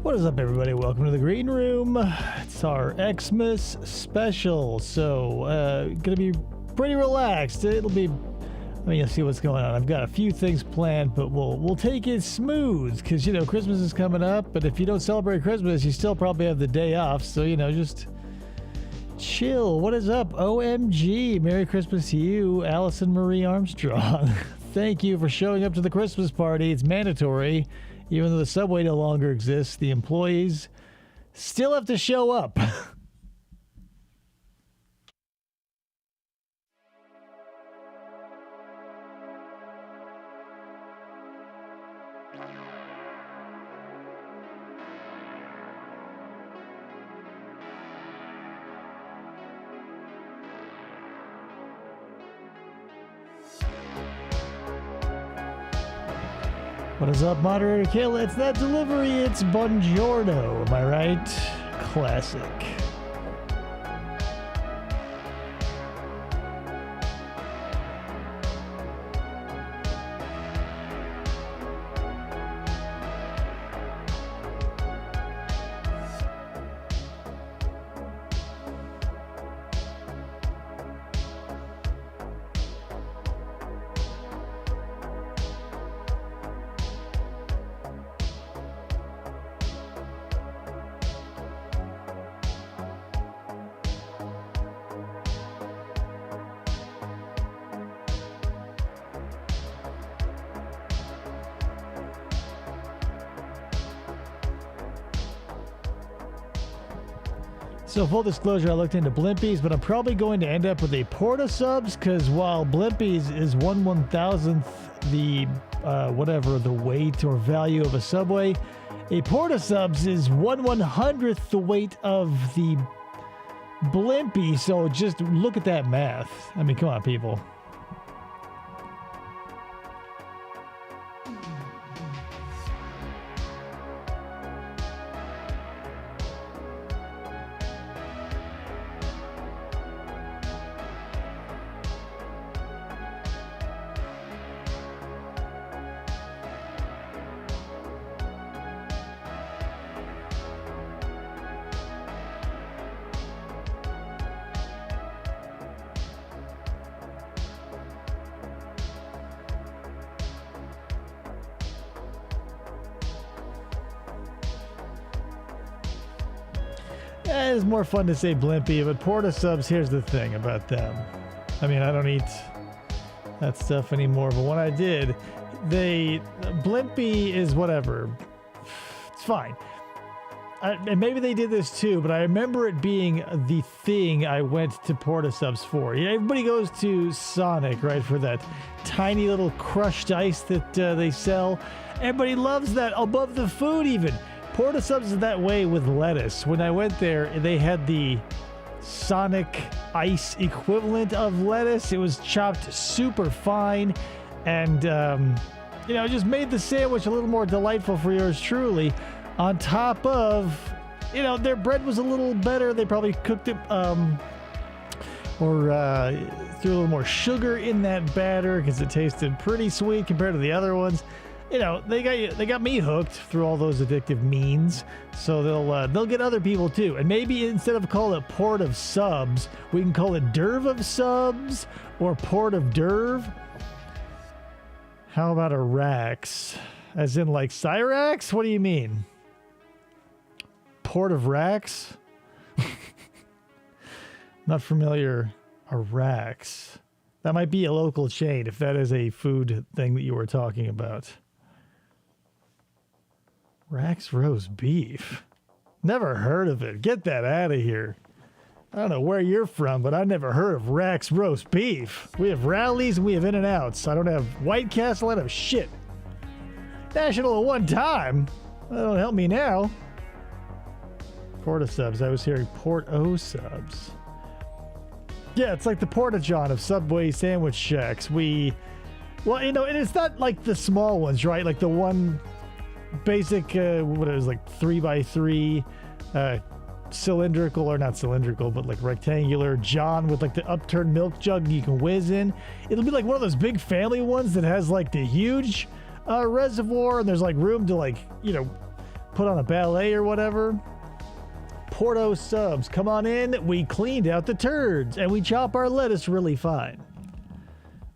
What is up, everybody? Welcome to the green room. It's our Xmas special, so gonna be pretty relaxed. It'll be, I mean, you'll see what's going on. I've got a few things planned, but we'll take it smooth because, you know, Christmas is coming up. But if you don't celebrate Christmas, you still probably have the day off. So, you know, just chill. What is up? OMG! Merry Christmas to you, Allison Marie Armstrong. Thank you for showing up to the Christmas party. It's mandatory. Even though the subway no longer exists, the employees still have to show up. What is up, moderator Kayla? It's that delivery. It's buongiorno. Am I right? Classic. So full disclosure, I looked into Blimpies, but I'm probably going to end up with a Porta Subs, because while Blimpies is 1/1000th the whatever the weight or value of a Subway, a Porta Subs is 1/100th the weight of the Blimpie. So just look at that math. I mean, come on, people. It's more fun to say Blimpie, but Porta Subs, here's the thing about them. I mean, I don't eat that stuff anymore, but when I did, Blimpie is whatever. It's fine. And maybe they did this too, but I remember it being the thing I went to Porta Subs for. You know, everybody goes to Sonic, right, for that tiny little crushed ice that they sell. Everybody loves that above the food even. Porta Subs is that way with lettuce. When I went there, they had the Sonic ice equivalent of lettuce. It was chopped super fine, and you know, it just made the sandwich a little more delightful for yours truly. On top of, you know, their bread was a little better. They probably cooked it or threw a little more sugar in that batter because it tasted pretty sweet compared to the other ones. You know, they got me hooked through all those addictive means, so they'll get other people too. And maybe instead of calling it Port of Subs, we can call it Derv of Subs or Port of Derv. How about a Rax? As in like Cyrax? What do you mean? Port of Rax? Not familiar. A Rax. That might be a local chain if that is a food thing that you were talking about. Rax roast beef. Never heard of it. Get that out of here. I don't know where you're from, but I've never heard of Rax roast beef. We have Rowley's and we have In-N-Outs. I don't have White Castle. I don't have shit. National at one time. That don't help me now. Porta Subs. I was hearing Port-O Subs. Yeah, it's like the Porta-John of Subway sandwich shacks. Well, you know, and it's not like the small ones, right? Like the one basic, what it was, like 3x3 cylindrical, or not cylindrical, but like rectangular John with like the upturned milk jug you can whiz in. It'll be like one of those big family ones that has like the huge reservoir, and there's like room to, like, you know, put on a ballet or whatever. Porto subs, come on in. We cleaned out the turds and we chop our lettuce really fine.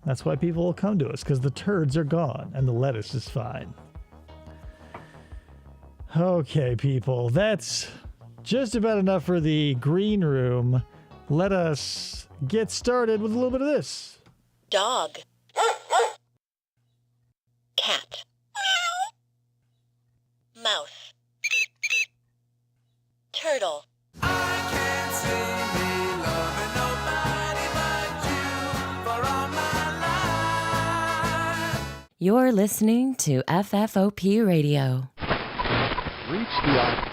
That's why people will come to us, because the turds are gone and the lettuce is fine. Okay, people, that's just about enough for the green room. Let us get started with a little bit of this. Dog. Cat. Mouse. Turtle. I can't see me loving nobody but you for all my life. You're listening to FFOP Radio. Reach the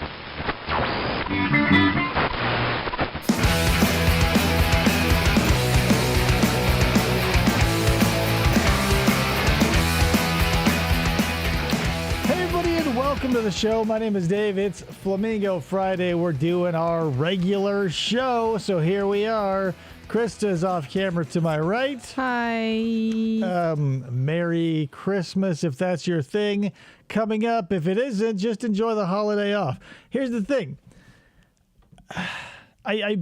Welcome to the show. My name is Dave. It's Flamingo Friday. We're doing our regular show. So here we are. Krista's off camera to my right. Hi. Merry Christmas if that's your thing. Coming up, if it isn't, just enjoy the holiday off. Here's the thing. I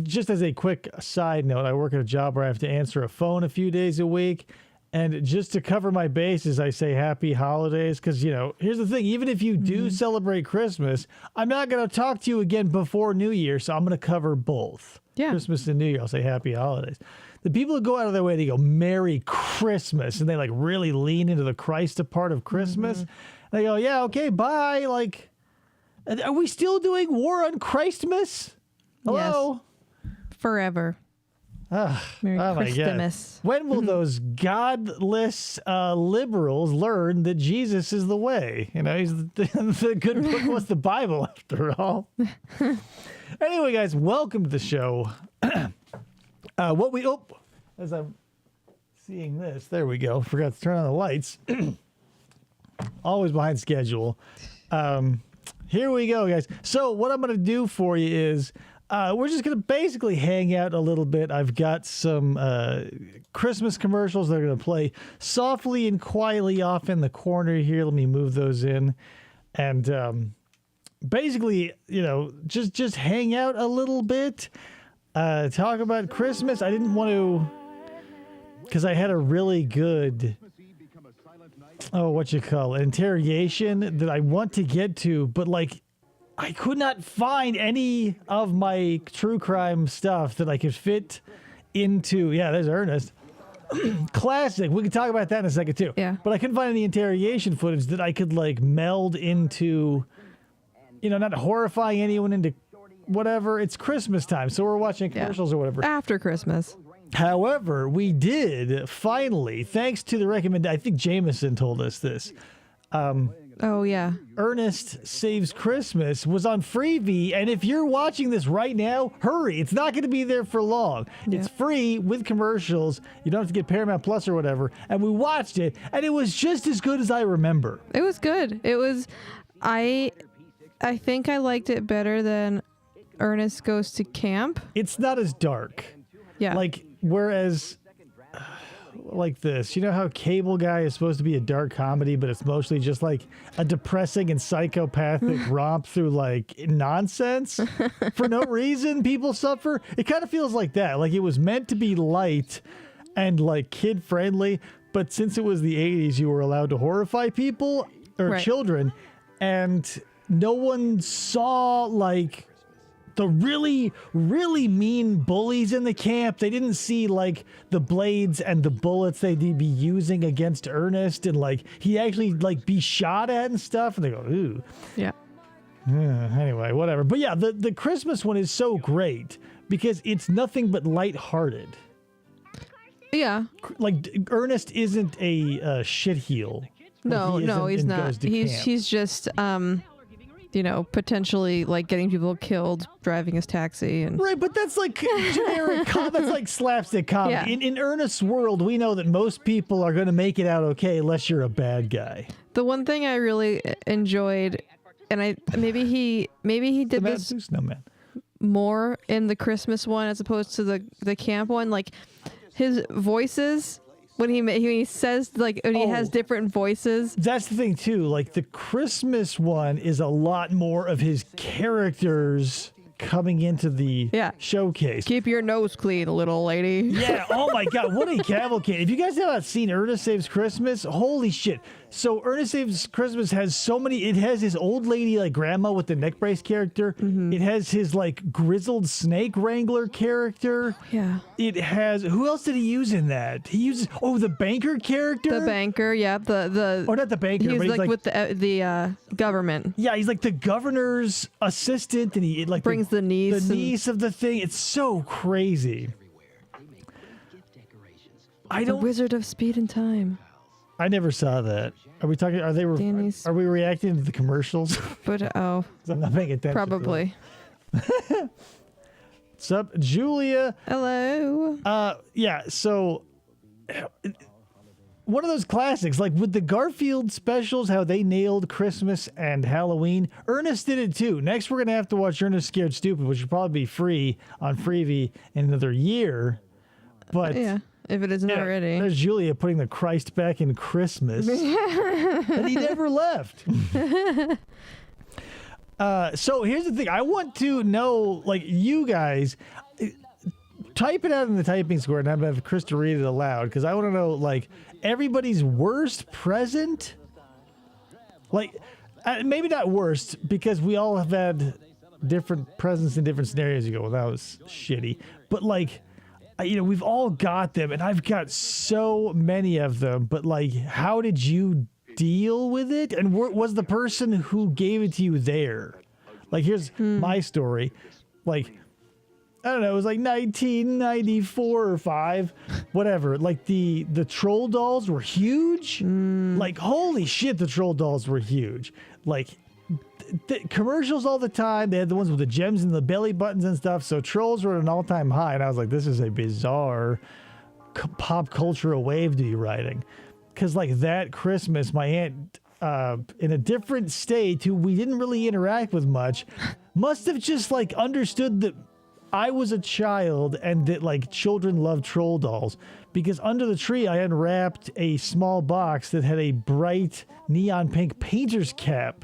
just as a quick side note, I work at a job where I have to answer a phone a few days a week. And just to cover my bases, I say happy holidays because, you know, here's the thing. Even if you do celebrate Christmas, I'm not going to talk to you again before New Year. So I'm going to cover both. Yeah. Christmas and New Year. I'll say happy holidays. The people who go out of their way to go Merry Christmas and they like really lean into the Christ part of Christmas. They go, yeah, okay, bye. Like, are we still doing War on Christmas? Hello? Yes. Forever. Merry Christmas. When will those godless liberals learn that Jesus is the way? You know, he's the good book was the Bible, after all. Anyway, guys, welcome to the show. As I'm seeing this, there we go. Forgot to turn on the lights. Always behind schedule. Here we go, guys. So what I'm going to do for you is we're just going to basically hang out a little bit. I've got some Christmas commercials that are going to play softly and quietly off in the corner here. Let me move those in. And basically, you know, just hang out a little bit. Talk about Christmas. I didn't want to, because I had a really good, interrogation that I want to get to, but like, I could not find any of my true crime stuff that I could fit into. Yeah, there's Ernest. Classic. We can talk about that in a second, too. Yeah. But I couldn't find any interrogation footage that I could, like, meld into, you know, not horrifying anyone into whatever. It's Christmas time, so we're watching commercials or whatever. After Christmas. However, we did finally, thanks to the recommendation, I think Jameson told us this. Oh, yeah. Ernest Saves Christmas was on Freevee, and if you're watching this right now, hurry. It's not going to be there for long. Yeah. It's free with commercials. You don't have to get Paramount Plus or whatever. And we watched it, and it was just as good as I remember. It was good. It was... I think I liked it better than Ernest Goes to Camp. It's not as dark. Yeah. Like, whereas... like this, you know how Cable Guy is supposed to be a dark comedy, but it's mostly just like a depressing and psychopathic romp through like nonsense for no reason. People suffer. It kind of feels like that. Like it was meant to be light and like kid friendly, but since it was the 80s, you were allowed to horrify people or children, and no one saw like the really, really mean bullies in the camp. They didn't see like the blades and the bullets they'd be using against Ernest, and like he actually like be shot at and stuff. And they go, ooh. Yeah. Anyway, whatever. But yeah, the Christmas one is so great because it's nothing but lighthearted. Yeah. Like Ernest isn't a shitheel. No, he's not. He's just you know, potentially like getting people killed driving his taxi and right, but that's like generic. That's like slapstick comedy. Yeah. In Ernest's world, we know that most people are going to make it out okay unless you're a bad guy. The one thing I really enjoyed, and maybe he did this more in the Christmas one as opposed to the camp one. Like his voices when he says like when he has different voices. That's the thing too. Like the Christmas one is a lot more of his characters coming into the showcase. Keep your nose clean, little lady. Yeah. Oh my God. What a cavalcade. If you guys have not seen Ernest Saves Christmas, holy shit. So Ernest Saves Christmas has so many. It has his old lady, like grandma with the neck brace character. It has his like grizzled snake wrangler character. Yeah. It has, who else did he use in that? He uses, the banker character. The banker. Yeah. Or not the banker. He's but like with the government. Yeah. He's like the governor's assistant, and he like brings the niece of the thing. It's so crazy. The Wizard of Speed and Time. I never saw that. Are we talking? Are we reacting to the commercials? But I'm not paying attention. Probably. What's up, Julia? Hello. Yeah. So, one of those classics, like with the Garfield specials, how they nailed Christmas and Halloween. Ernest did it too. Next, we're gonna have to watch Ernest Scared Stupid, which will probably be free on Freevee in another year. But yeah. If it isn't already. There's Julia putting the Christ back in Christmas. And he never left. So here's the thing. I want to know, like, you guys, type it out in the typing square, and I'm going to have Krista read it aloud, because I want to know, like, everybody's worst present. Like, maybe not worst, because we all have had different presents in different scenarios. You go, well, that was shitty. But, like, we've all got them, and I've got so many of them, but like, how did you deal with it? And was the person who gave it to you there? Like, here's my story. Like, I don't know, it was like 1994 or 5, whatever. Like, the troll dolls were huge. Like, holy shit, the troll dolls were huge. Like, commercials all the time. They had the ones with the gems and the belly buttons and stuff. So trolls were at an all-time high, and I was like, this is a bizarre pop cultural wave to be riding. Because like that Christmas, my aunt, in a different state, who we didn't really interact with much, must have just like understood that I was a child and that like children love troll dolls, because under the tree I unwrapped a small box that had a bright neon pink painter's cap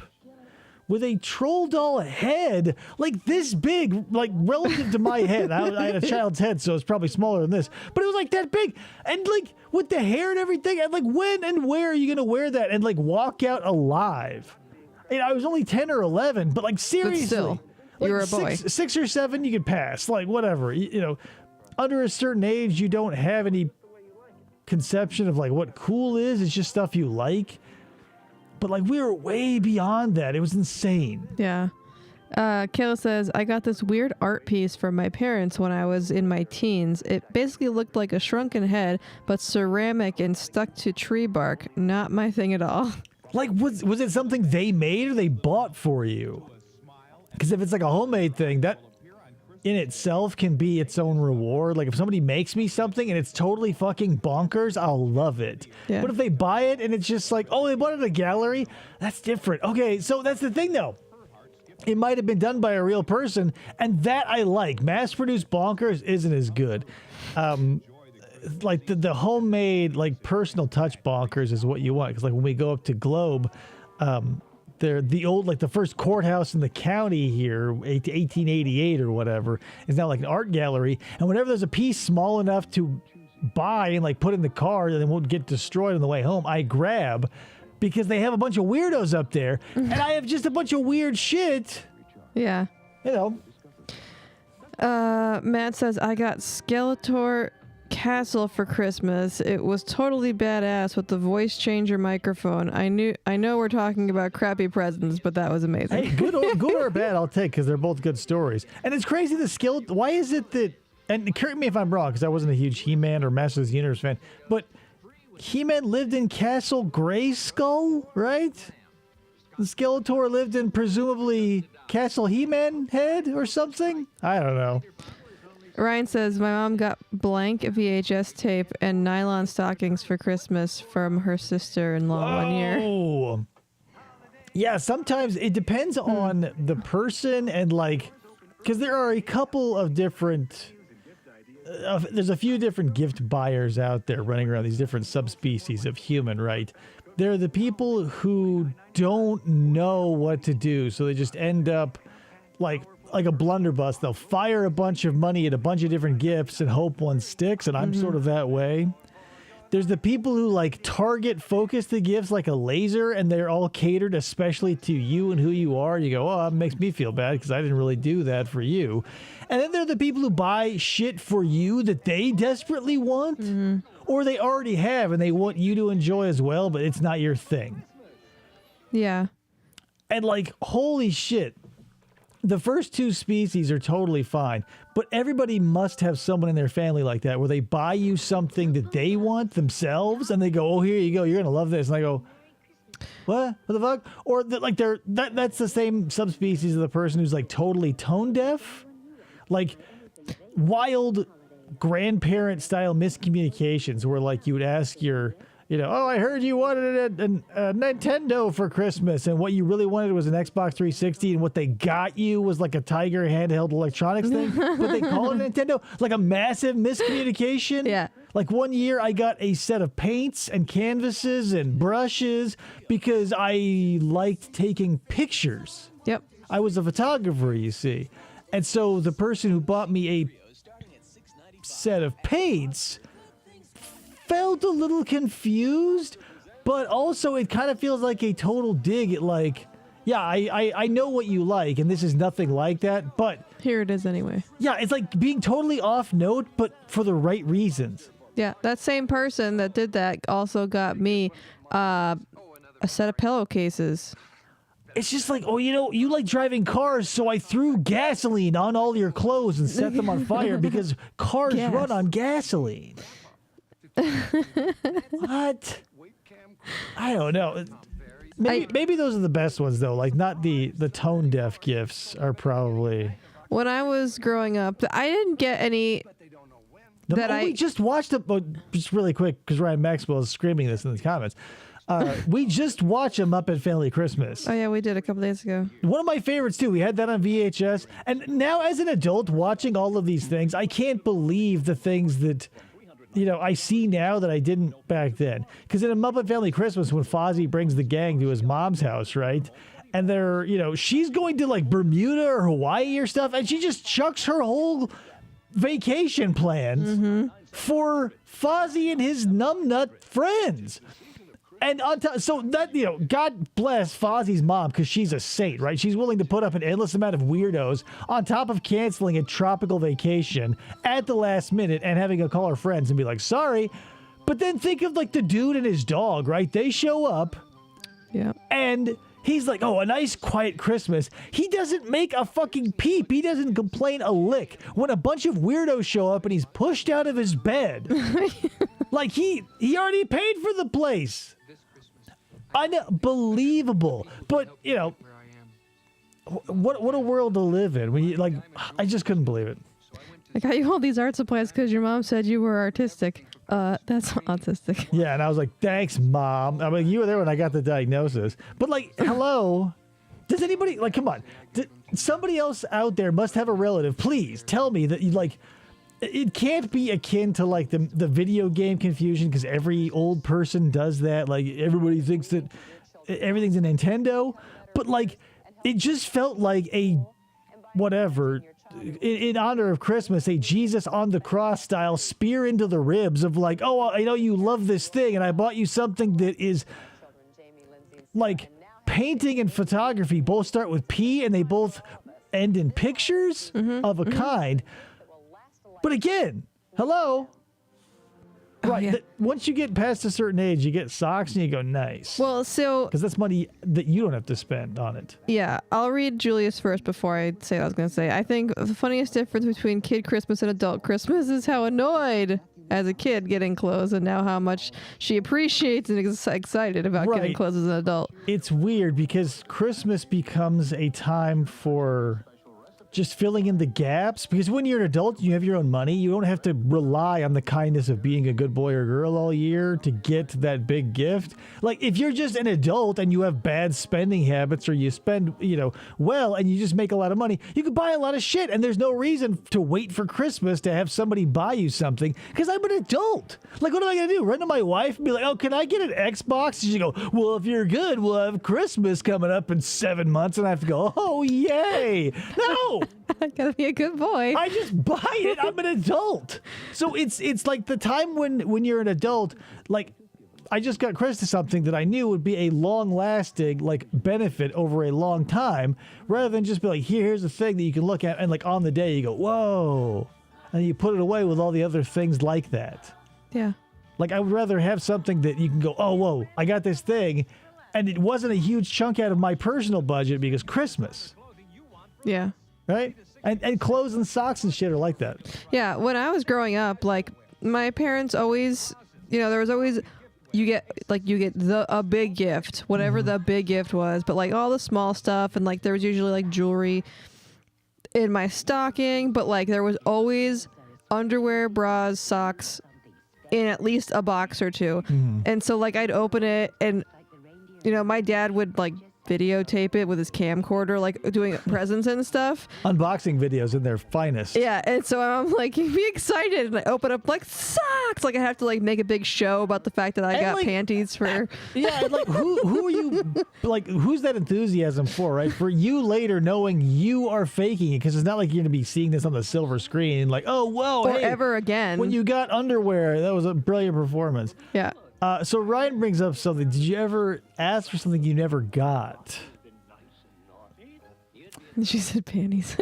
with a troll doll head like this big, like relative to my head. I had a child's head, so it's probably smaller than this, but it was like that big, and like with the hair and everything. And like, when and where are you gonna wear that and like walk out alive? And I was only 10 or 11, but like seriously, but still, like, you were a boy. 6 or 7, you could pass. Like whatever, you know, under a certain age, you don't have any conception of like what cool is. It's just stuff you like. But like, we were way beyond that. It was insane. Yeah. Kayla says, I got this weird art piece from my parents when I was in my teens. It basically looked like a shrunken head, but ceramic and stuck to tree bark. Not my thing at all. Like, was it something they made or they bought for you? Because if it's like a homemade thing, that in itself can be its own reward. Like, if somebody makes me something and it's totally fucking bonkers, I'll love it. Yeah. But if they buy it and it's just like, oh, they bought it at a gallery, that's different. Okay, so that's the thing, though. It might have been done by a real person, and that I like. Mass-produced bonkers isn't as good. Like, the homemade, like, personal touch bonkers is what you want. Because, like, when we go up to Globe, they're the old, like the first courthouse in the county here, 1888 or whatever, is now like an art gallery. And whenever there's a piece small enough to buy and like put in the car and it won't get destroyed on the way home, I grab, because they have a bunch of weirdos up there, and I have just a bunch of weird shit. Yeah. You know. Matt says, I got Skeletor Castle for Christmas. It was totally badass with the voice changer microphone. I know we're talking about crappy presents, but that was amazing. Hey, good or bad, I'll take, because they're both good stories. And it's crazy, the skill. Why is it that? And correct me if I'm wrong, because I wasn't a huge He-Man or Masters of the Universe fan, but He-Man lived in Castle Grayskull, right? The Skeletor lived in presumably Castle He-Man Head or something. I don't know. Ryan says, my mom got blank VHS tape and nylon stockings for Christmas from her sister-in-law one year. Oh, yeah. Sometimes it depends on the person, and like, because there are a couple of different there's a few different gift buyers out there running around, these different subspecies of human, right? They're the people who don't know what to do, so they just end up like a blunderbuss. They'll fire a bunch of money at a bunch of different gifts and hope one sticks, and I'm sort of that way. There's the people who like target focus the gifts like a laser, and they're all catered especially to you and who you are. You go, oh, it makes me feel bad because I didn't really do that for you. And then there are the people who buy shit for you that they desperately want, or they already have and they want you to enjoy as well, but it's not your thing. Yeah. And like, holy shit. The first two species are totally fine, but everybody must have someone in their family like that where they buy you something that they want themselves and they go, oh, here you go, you're going to love this. And I go, what the fuck? Or that's the same subspecies of the person who's like totally tone deaf. Like wild grandparent style miscommunications where like you would ask your, oh, I heard you wanted a Nintendo for Christmas, and what you really wanted was an Xbox 360, and what they got you was like a Tiger handheld electronics thing, but they call it a Nintendo. Like a massive miscommunication. Yeah. Like one year I got a set of paints and canvases and brushes because I liked taking pictures. Yep. I was a photographer, you see. And so the person who bought me a set of paints felt a little confused, but also it kind of feels like a total dig at like, yeah, I know what you like, and this is nothing like that, but Here it is anyway. yeah, it's like being totally off note, but for the right reasons. Yeah, that same person that did that also got me a set of pillowcases. It's just like, oh, you like driving cars, so I threw gasoline on all your clothes and set them on fire because cars Gas. run on gasoline. What? I don't know. Maybe those are the best ones though. Like not the tone deaf gifts are probably. When I was growing up, I didn't get any We just watched it. Just really quick because Ryan Maxwell is screaming this in the comments. We just watched a Muppet Family Christmas. Oh yeah, we did a couple days ago. One of my favorites too. We had that on VHS, and now as an adult watching all of these things, I can't believe the things that I see now that I didn't back then. Because in a Muppet Family Christmas, when Fozzie brings the gang to his mom's house, right? And they're, she's going to like Bermuda or Hawaii or stuff, and she just chucks her whole vacation plans for Fozzie and his numbnut friends. And on top, so that, God bless Fozzie's mom because she's a saint, right? She's willing to put up an endless amount of weirdos on top of canceling a tropical vacation at the last minute and having to call her friends and be like, sorry. But then think of like the dude and his dog, right? They show up. Yeah. And he's like, oh, a nice quiet Christmas. He doesn't make a fucking peep. He doesn't complain a lick when a bunch of weirdos show up and he's pushed out of his bed. Like he already paid for the place. Unbelievable. But, what a world to live in. When you, I just couldn't believe it. I got you all these art supplies because your mom said you were artistic. That's autistic. Yeah, and I was like, thanks, Mom. I mean, you were there when I got the diagnosis. But, hello? Does anybody, come on. Somebody else out there must have a relative. Please tell me that it can't be akin to the video game confusion because every old person does that. Like everybody thinks that everything's a Nintendo, but it just felt like a whatever in honor of Christmas, a Jesus on the cross style spear into the ribs of oh, I know you love this thing and I bought you something that is painting and photography both start with P and they both end in pictures of a kind. But again, hello? Right, yeah. Once you get past a certain age, you get socks and you go, nice. Well, so... Because that's money that you don't have to spend on it. Yeah, I'll read Julius first before I say what I was going to say. I think the funniest difference between kid Christmas and adult Christmas is how annoyed as a kid getting clothes and now how much she appreciates and is excited about getting clothes as an adult. It's weird because Christmas becomes a time for just filling in the gaps, because when you're an adult and you have your own money, you don't have to rely on the kindness of being a good boy or girl all year to get that big gift. Like if you're just an adult and you have bad spending habits, or you spend, well, and you just make a lot of money, you could buy a lot of shit, and there's no reason to wait for Christmas to have somebody buy you something, because I'm an adult. Like, what am I going to do? Run to my wife and be like, oh, can I get an Xbox? And she go, well, if you're good, we'll have Christmas coming up in 7 months. And I have to go, oh, yay. No. I gotta be a good boy. I just buy it. I'm an adult. So it's like the time when you're an adult, like I just got Chris to something that I knew would be a long-lasting like benefit over a long time, rather than just be like, here's a thing that you can look at, and like on the day you go, whoa, and you put it away with all the other things like that. Yeah. Like I would rather have something that you can go, oh, whoa, I got this thing, and it wasn't a huge chunk out of my personal budget because Christmas. Yeah. Right? And clothes and socks and shit are like that. Yeah, when I was growing up, like my parents always, there was always you get a big gift, whatever the big gift was, but like all the small stuff, and like there was usually like jewelry in my stocking, but like there was always underwear, bras, socks in at least a box or two. And so like I'd open it, and my dad would like videotape it with his camcorder, like doing presents and stuff. Unboxing videos in their finest. Yeah, and so I'm like, be excited, and I open up like socks. Like I have to like make a big show about the fact that I got like, panties for. Yeah, and like who are you? Like who's that enthusiasm for? Right, for you later knowing you are faking it, because it's not like you're gonna be seeing this on the silver screen and like, oh whoa, Or hey, ever again. when you got underwear, that was a brilliant performance. Yeah. So Ryan brings up something. Did you ever ask for something you never got? She said panties.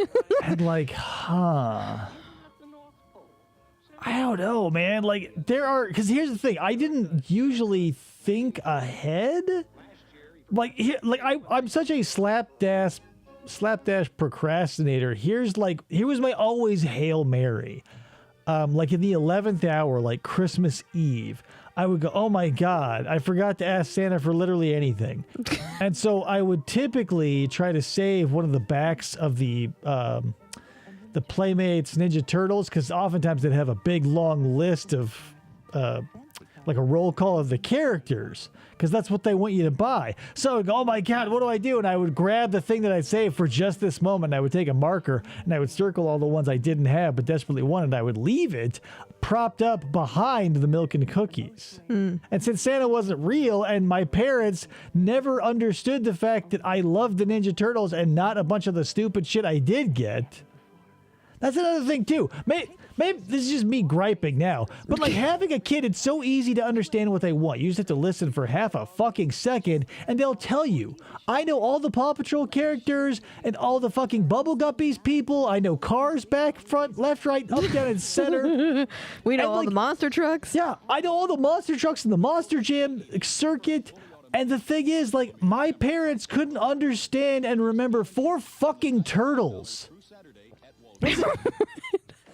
And like, I don't know, man. Like because here's the thing. I didn't usually think ahead. I'm such a slapdash procrastinator. Here was my always Hail Mary. Like in the 11th hour, like Christmas Eve, I would go, oh my God, I forgot to ask Santa for literally anything. And so I would typically try to save one of the backs of the Playmates Ninja Turtles, because oftentimes they'd have a big long list of like a roll call of the characters, because that's what they want you to buy. So I would go, oh my God, what do I do? And I would grab the thing that I'd saved for just this moment, and I would take a marker and I would circle all the ones I didn't have but desperately wanted. I would leave it propped up behind the milk and cookies. And since Santa wasn't real, and my parents never understood the fact that I loved the Ninja Turtles and not a bunch of the stupid shit I did get, that's another thing too. Maybe this is just me griping now, but like having a kid, it's so easy to understand what they want. You just have to listen for half a fucking second, and they'll tell you. I know all the Paw Patrol characters and all the fucking Bubble Guppies people. I know cars, back, front, left, right, up, down, and center. We know And, all like, the monster trucks. Yeah, I know all the monster trucks in the Monster Jam circuit. And the thing is, like, my parents couldn't understand and remember 4 fucking turtles.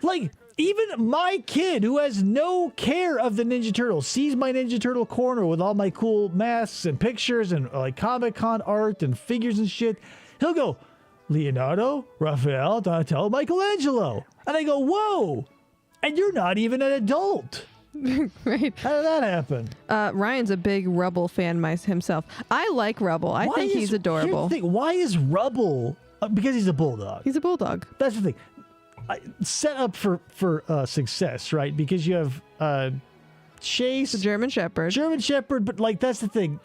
Like, even my kid, who has no care of the Ninja Turtles, sees my Ninja Turtle corner with all my cool masks and pictures and like Comic-Con art and figures and shit. He'll go, Leonardo, Raphael, Donatello, Michelangelo. And I go, whoa, and you're not even an adult. Right. How did that happen? Ryan's a big Rubble fan himself. I like Rubble. I think he's adorable. Here's the thing, why is Rubble? Because he's a bulldog. He's a bulldog. That's the thing. Set up for success, right? Because you have Chase, The German Shepherd. but like that's the thing.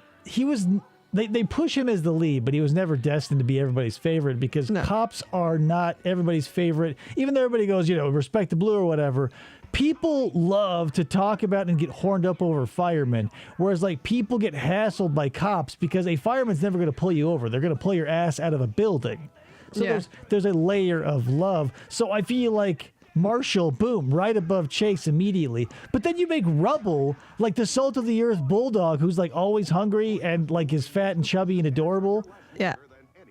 They push him as the lead, but he was never destined to be everybody's favorite, because cops are not everybody's favorite. Even though everybody goes, respect the blue or whatever, people love to talk about and get horned up over firemen, whereas like people get hassled by cops because a fireman's never going to pull you over. They're going to pull your ass out of a building. So there's a layer of love. So I feel like Marshall, boom, right above Chase immediately. But then you make Rubble like the salt of the earth bulldog who's like always hungry and like is fat and chubby and adorable. Yeah.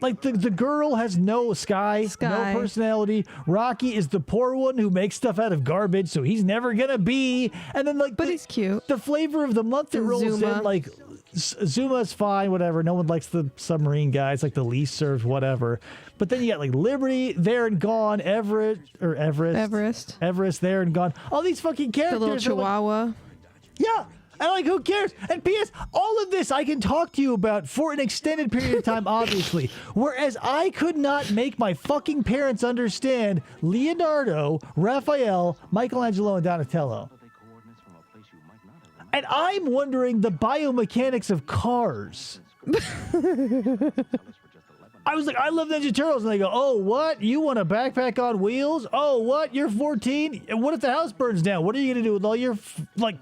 Like the girl has no Sky, no personality. Rocky is the poor one who makes stuff out of garbage, so he's never gonna be. And then like, But he's cute. The flavor of the month that rolls Zuma. in, like Zuma's fine, whatever. No one likes the submarine guys, like the least served, whatever. But then you got like Liberty, there and gone, Everest, there and gone. All these fucking characters. The little Chihuahua. Yeah. And like, who cares? And P.S., all of this I can talk to you about for an extended period of time, obviously. Whereas I could not make my fucking parents understand Leonardo, Raphael, Michelangelo, and Donatello. And I'm wondering the biomechanics of cars. I was like, I love Ninja Turtles. And they go, oh, what? You want a backpack on wheels? Oh, what? You're 14? And what if the house burns down? What are you going to do with all your,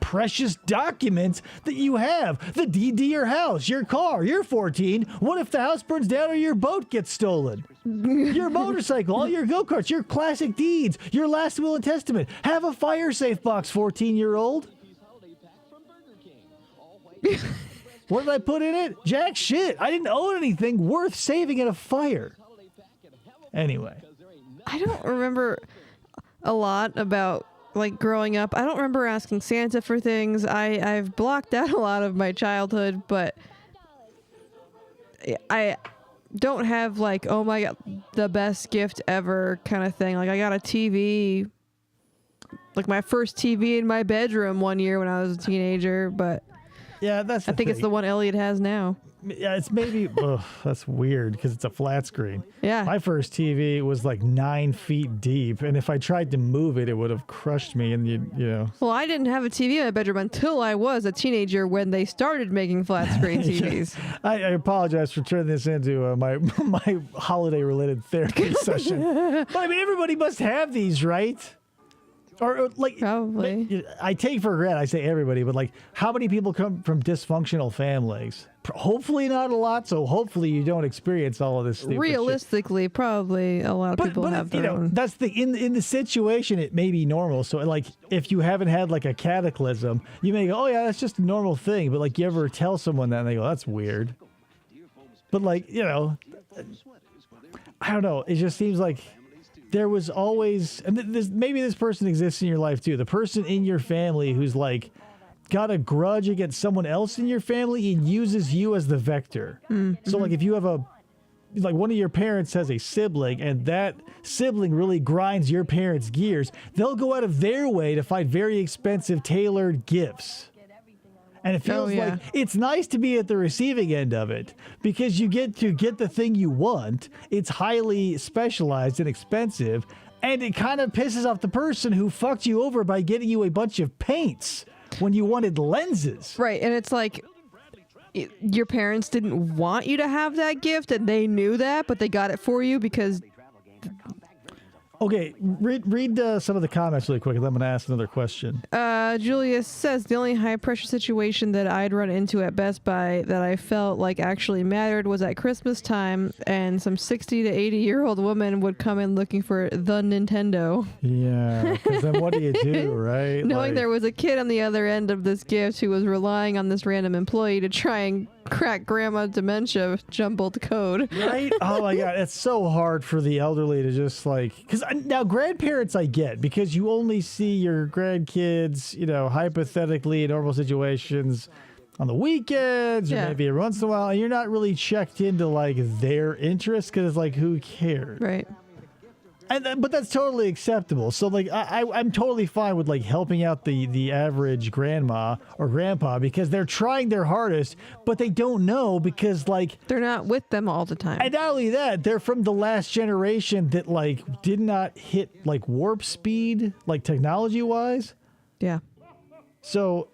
precious documents that you have? The deed to your house, your car. You're 14. What if the house burns down or your boat gets stolen? Your motorcycle, all your go-karts, your classic deeds, your last will and testament. Have a fire safe box, 14-year-old. What did I put in it? Jack shit. I didn't own anything worth saving in a fire. Anyway. I don't remember a lot about growing up. I don't remember asking Santa for things. I've blocked out a lot of my childhood, but I don't have oh my God, the best gift ever kind of thing. I got a TV, my first TV in my bedroom one year when I was a teenager, but yeah, I think it's the one Elliot has now. Yeah, it's maybe, that's weird because it's a flat screen. Yeah. My first TV was 9 feet deep, and if I tried to move it, it would have crushed me, and you know. Well, I didn't have a TV in my bedroom until I was a teenager when they started making flat screen TVs. I apologize for turning this into my holiday-related therapy session. But I mean, everybody must have these, right? Or probably. I take for granted, I say everybody, but how many people come from dysfunctional families? Hopefully not a lot, so hopefully you don't experience all of this stupid realistically shit. Probably a lot of people have their own. That's in the situation it may be normal. So if you haven't had a cataclysm, you may go, oh yeah, that's just a normal thing. But you ever tell someone that and they go, that's weird. But I don't know, it just seems like there was always, and maybe this person exists in your life too, the person in your family who's got a grudge against someone else in your family and uses you as the vector. Mm-hmm. So if you have one of your parents has a sibling and that sibling really grinds your parents' gears, they'll go out of their way to find very expensive tailored gifts. And it feels like it's nice to be at the receiving end of it because you get to get the thing you want. It's highly specialized and expensive, and it kind of pisses off the person who fucked you over by getting you a bunch of paints when you wanted lenses. Right, and it's your parents didn't want you to have that gift, and they knew that, but they got it for you because... Okay, read some of the comments really quick, and then I'm going to ask another question. Julius says, the only high-pressure situation that I'd run into at Best Buy that I felt actually mattered was at Christmas time, and some 60 to 80-year-old woman would come in looking for the Nintendo. Yeah, because then what do you do, right? Knowing there was a kid on the other end of this gift who was relying on this random employee to try and crack grandma dementia jumbled code. Right? Oh my God, it's so hard for the elderly to just because now grandparents I get because you only see your grandkids, hypothetically in normal situations on the weekends or maybe every once in a while, and you're not really checked into their interests because it's who cares? Right. But that's totally acceptable. So I'm totally fine with helping out the average grandma or grandpa because they're trying their hardest, but they don't know because they're not with them all the time. And not only that, they're from the last generation that did not hit warp speed technology wise. Yeah. So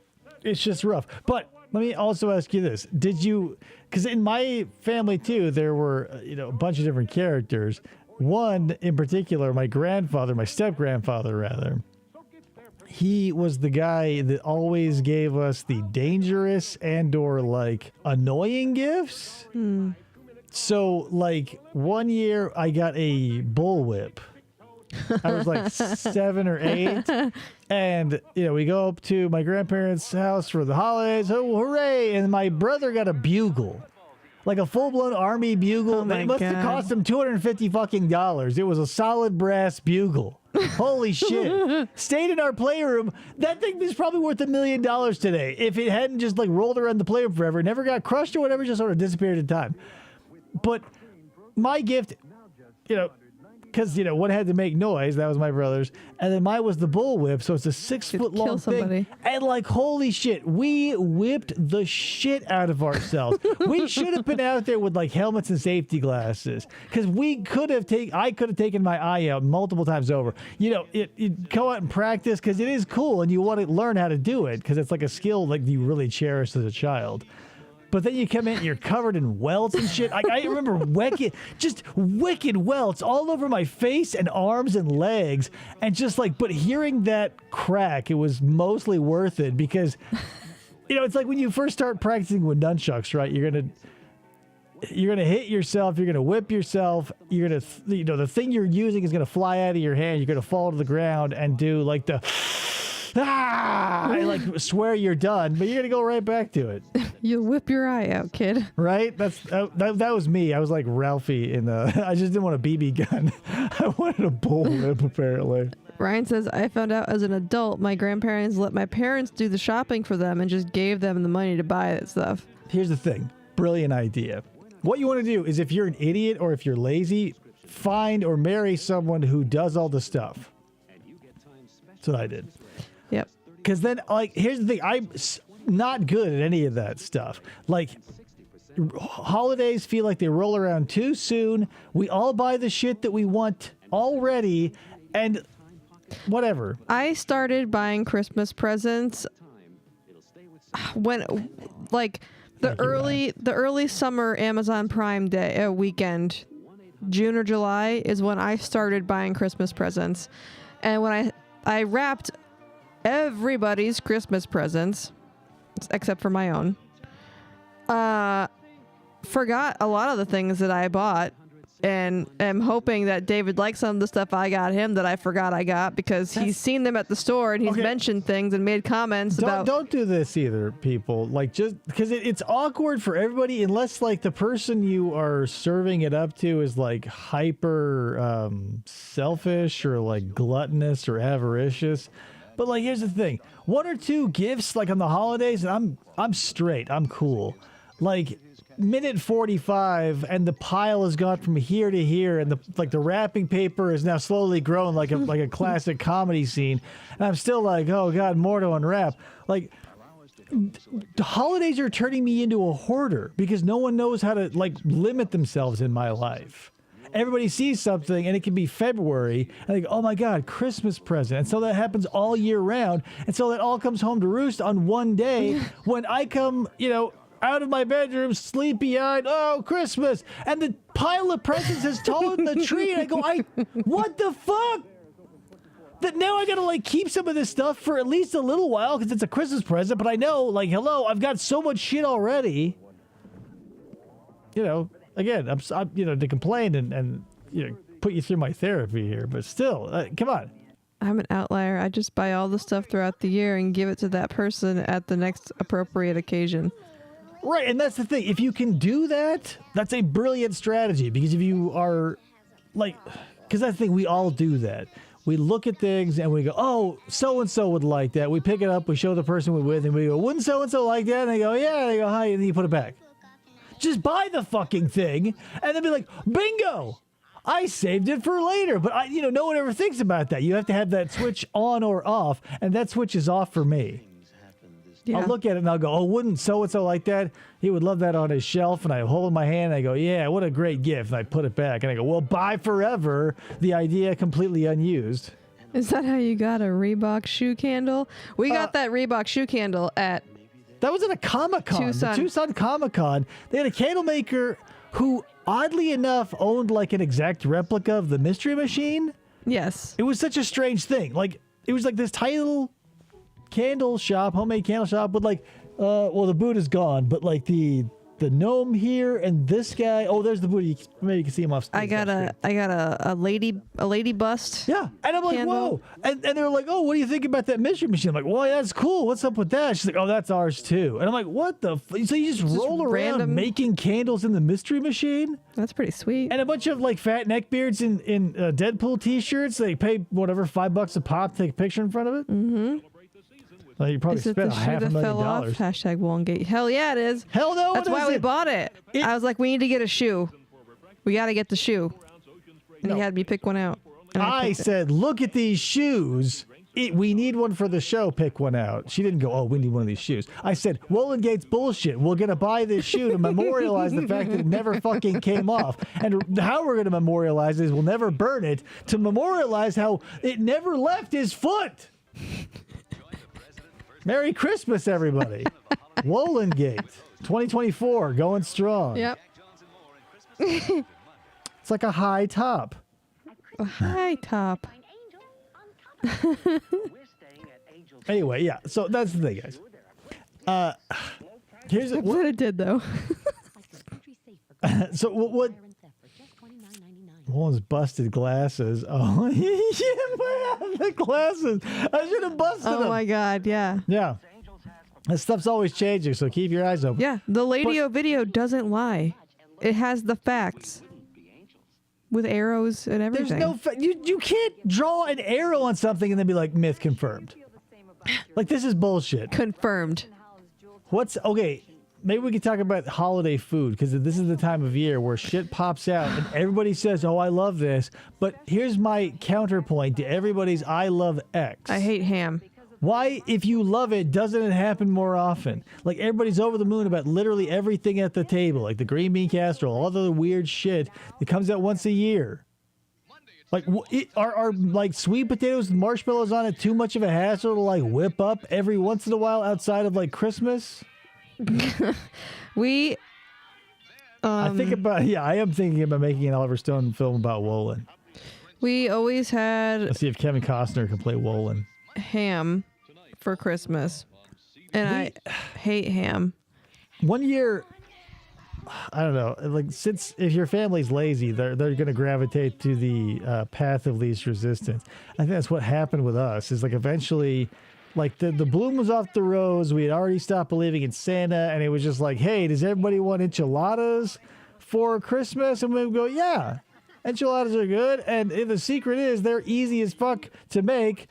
it's just rough. But let me also ask you this: did you? Because in my family too, there were a bunch of different characters. One in particular, my step-grandfather rather, he was the guy that always gave us the dangerous and/or annoying gifts. So 1 year I got a bullwhip. I was 7 or 8, and we go up to my grandparents' house for the holidays. Oh, hooray! And my brother got a bugle. A full-blown army bugle. Oh my it must have cost him $250 fucking. It was a solid brass bugle. Holy shit. Stayed in our playroom. That thing was probably worth $1 million today if it hadn't just like rolled around the playroom forever, never got crushed or whatever, just sort of disappeared in time. But my gift, because, one had to make noise. That was my brother's. And then mine was the bullwhip. So it's a 6-foot-long kill thing. somebody. And like, holy shit, we whipped the shit out of ourselves. We should have been out there with like helmets and safety glasses. Because I could have taken my eye out multiple times over. You go out and practice because it is cool and you want to learn how to do it because it's like a skill like you really cherished as a child. But then you come in and you're covered in welts and shit. I remember wicked welts all over my face and arms and legs. And just like, but hearing that crack, it was mostly worth it because, it's like when you first start practicing with nunchucks, right? You're going to hit yourself. You're going to whip yourself. You're going to, the thing you're using is going to fly out of your hand. You're going to fall to the ground and do like the... I like swear you're done, but you're gonna go right back to it. You'll whip your eye out, kid. Right? That was me. I was like Ralphie in I just didn't want a BB gun. I wanted a bullwhip apparently. Ryan says, I found out as an adult my grandparents let my parents do the shopping for them and just gave them the money to buy that stuff. Here's the thing. Brilliant idea. What you want to do is if you're an idiot or if you're lazy, find or marry someone who does all the stuff. That's what I did. Yep. Because then, like, here's the thing. I'm not good at any of that stuff. Like, holidays feel like they roll around too soon. We all buy the shit that we want already, and whatever. I started buying Christmas presents when, like, the early summer Amazon Prime Day weekend, June or July, is when I started buying Christmas presents. And when I wrapped everybody's Christmas presents, except for my own. Forgot a lot of the things that I bought, and am hoping that David likes some of the stuff I got him that I forgot I got because he's seen them at the store and he's mentioned things and made comments about. Don't do this either, people. Like, just because it's awkward for everybody unless like the person you are serving it up to is like hyper selfish or like gluttonous or avaricious. But like, here's the thing: 1 or 2 gifts, like on the holidays, and I'm straight, I'm cool. Like minute 45, and the pile has gone from here to here, and the wrapping paper is now slowly grown like a classic comedy scene, and I'm still like, oh god, more to unwrap. Like, the holidays are turning me into a hoarder because no one knows how to like limit themselves in my life. Everybody sees something and it can be February and they go, oh my God, Christmas present. And so that happens all year round. And so that all comes home to roost on one day when I come, out of my bedroom, sleepy-eyed, oh, Christmas. And the pile of presents is taller than the tree. And I go, what the fuck? That now I gotta like keep some of this stuff for at least a little while because it's a Christmas present. But I know, like, hello, I've got so much shit already. Again, I'm to complain and put you through my therapy here, but still, come on. I'm an outlier. I just buy all the stuff throughout the year and give it to that person at the next appropriate occasion. Right, and that's the thing. If you can do that, that's a brilliant strategy because if you are like, because that's the thing, we all do that. We look at things and we go, oh, so-and-so would like that. We pick it up, we show the person we're with, and we go, wouldn't so-and-so like that? And they go, yeah, they go, hi, and then you put it back. Just buy the fucking thing and then be like, bingo, I saved it for later. But no one ever thinks about that. You have to have that switch on or off, and that switch is off for me. Yeah. I'll look at it and I'll go, oh, wouldn't so-and-so like that? He would love that on his shelf. And I hold in my hand and I go, yeah, what a great gift. And I put it back and I go, well, bye forever. The idea completely unused. Is that how you got a Reebok shoe candle? We got that Reebok shoe candle at... That was at a Comic-Con, the Tucson Comic-Con. They had a candle maker who, oddly enough, owned like an exact replica of the Mystery Machine. Yes. It was such a strange thing. Like, it was like this tiny little candle shop, homemade candle shop with like, well, the boot is gone, but like the the gnome here and this guy. Oh, there's the booty. Maybe you can see him off. I got a lady bust. Yeah, and I'm like, candle. whoa, and they're like, oh, what do you think about that mystery machine? I'm like, well, yeah, that's cool. What's up with that? She's like, oh, that's ours too. And I'm like, what the? So you just roll around random making candles in the mystery machine? That's pretty sweet. And a bunch of like fat neckbeards in Deadpool t-shirts. They pay whatever $5 a pop to take a picture in front of it. Mm-hmm. Well, you probably Is it spent the shoe half a that million fell off? dollars. Hashtag Wollongate. Hell yeah, it is. Hell no, That's it why we isn't. bought it. I was like, we need to get a shoe. We got to get the shoe. And he had me pick one out. And I picked it. said, look at these shoes. We need one for the show. Pick one out. She didn't go, oh, we need one of these shoes. I said, Wollengate's bullshit. We're going to buy this shoe to memorialize the fact that it never fucking came off. And how we're going to memorialize it is we'll never burn it to memorialize how it never left his foot. Merry Christmas, everybody. Wollengate 2024 going strong. Yep. It's like a high top. A high top. Anyway, yeah. So that's the thing, guys. Here's That's what it did, though. so what? One's busted glasses. Oh, yeah, the glasses. I should have busted them. Oh my God, yeah. Yeah. This stuff's always changing, so keep your eyes open. Yeah, the Ladio video doesn't lie. It has the facts. With arrows and everything. There's no you can't draw an arrow on something and then be like myth confirmed. Like this is bullshit. Confirmed. Okay, maybe we can talk about holiday food because this is the time of year where shit pops out and everybody says, "Oh, I love this." But here's my counterpoint to everybody's "I love X." I hate ham. Why, if you love it, doesn't it happen more often? Like, everybody's over the moon about literally everything at the table, like the green bean casserole, all the weird shit that comes out once a year. Like, are like sweet potatoes and marshmallows on it too much of a hassle to like whip up every once in a while outside of like Christmas? We. I am thinking about making an Oliver Stone film about Wolin. We always had Let's see if Kevin Costner can play Wolin. ham for Christmas, and I hate ham. One year, I don't know, like since if your family's lazy, they're going to gravitate to the path of least resistance. I think that's what happened with us. Is like eventually, like the bloom was off the rose. We had already stopped believing in Santa, and it was just like, hey, does everybody want enchiladas for Christmas? And we would go, yeah, enchiladas are good, and the secret is they're easy as fuck to make.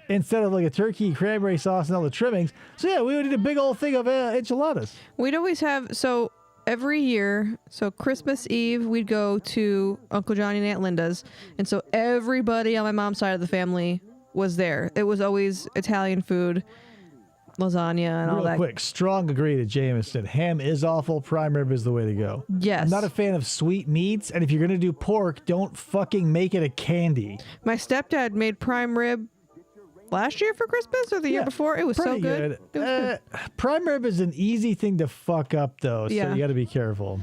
Instead of like a turkey, cranberry sauce, and all the trimmings. So yeah, we would eat a big old thing of enchiladas. We'd always have, so every year, so Christmas Eve, we'd go to Uncle Johnny and Aunt Linda's. And so everybody on my mom's side of the family was there. It was always Italian food, lasagna, and all Real that. quick, strong agree to Jameson. Ham is awful. Prime rib is the way to go. Yes. I'm not a fan of sweet meats. And if you're going to do pork, don't fucking make it a candy. My stepdad made prime rib last year for Christmas or the year before. It was so Pretty good. It was good. Prime rib is an easy thing to fuck up, though. So Yeah. you got to be careful.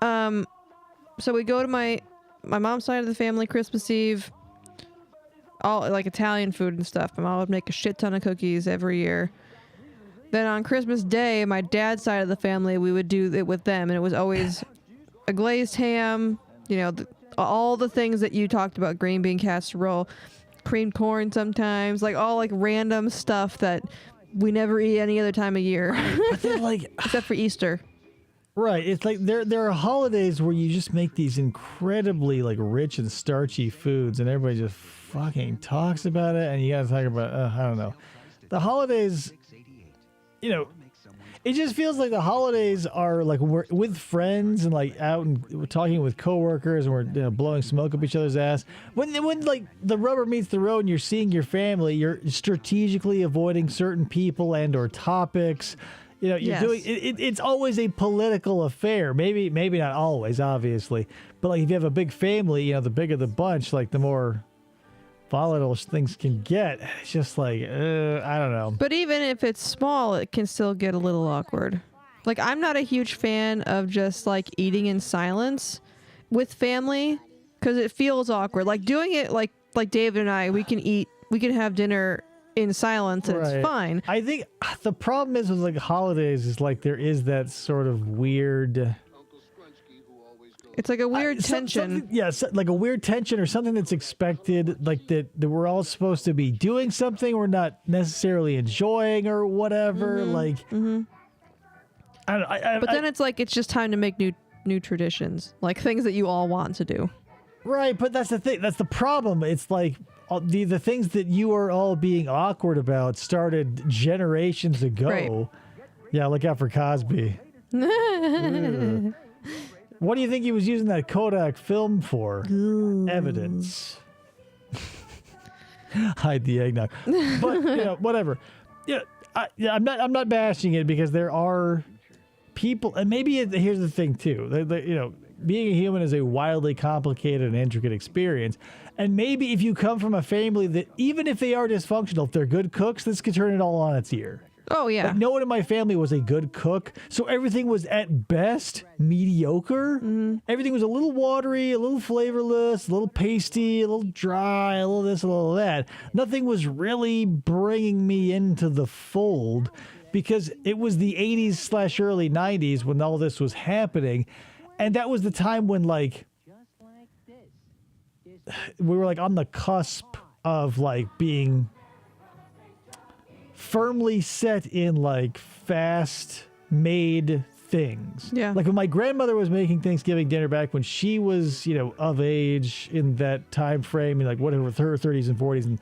So we go to my mom's side of the family Christmas Eve, all like Italian food and stuff. My mom would make a shit ton of cookies every year. Then on Christmas Day, my dad's side of the family, we would do it with them, and it was always a glazed ham, you know, all the things that you talked about, green bean casserole, creamed corn sometimes, like all like random stuff that we never eat any other time of year. But then, like, Except for Easter. right, it's like there are holidays where you just make these incredibly like rich and starchy foods, and everybody just fucking talks about it, and you gotta talk about I don't know, the holidays. You know, it just feels like the holidays are like we're with friends and like out and we're talking with coworkers and we're blowing smoke up each other's ass. When like the rubber meets the road and you're seeing your family, you're strategically avoiding certain people and or topics. You know, you're doing it. It's always a political affair. Maybe not always, obviously, but like if you have a big family, you know, the bigger the bunch, like the more volatile things can get. It's just like I don't know. But even if it's small, it can still get a little awkward. Like, I'm not a huge fan of just like eating in silence with family because it feels awkward. Like doing it like David and I, we can have dinner in silence and it's fine. I think the problem is with like holidays is like there is that sort of weird. It's like a weird tension. Like a weird tension or something that's expected, like that we're all supposed to be doing something we're not necessarily enjoying or whatever. Like, But then it's like it's just time to make new traditions, like things that you all want to do. Right, but that's the thing. That's the problem. It's like the things that you are all being awkward about started generations ago. Right. Yeah, look out for Cosby. Ugh. What do you think he was using that Kodak film for? Evidence. Hide the eggnog. But whatever. I'm not bashing it because there are people, and maybe here's the thing too. Being a human is a wildly complicated and intricate experience. And maybe if you come from a family that, even if they are dysfunctional, if they're good cooks, this could turn it all on its ear. Oh, yeah. Like, no one in my family was a good cook, so everything was at best mediocre. Everything was a little watery, a little flavorless, a little pasty, a little dry, a little this, a little that. Nothing was really bringing me into the fold because it was the 80s / early 90s when all this was happening. And that was the time when, like, we were, like, on the cusp of, like, being firmly set in like fast made things. Yeah. Like when my grandmother was making Thanksgiving dinner back when she was, of age in that time frame, in like whatever, her 30s and 40s, and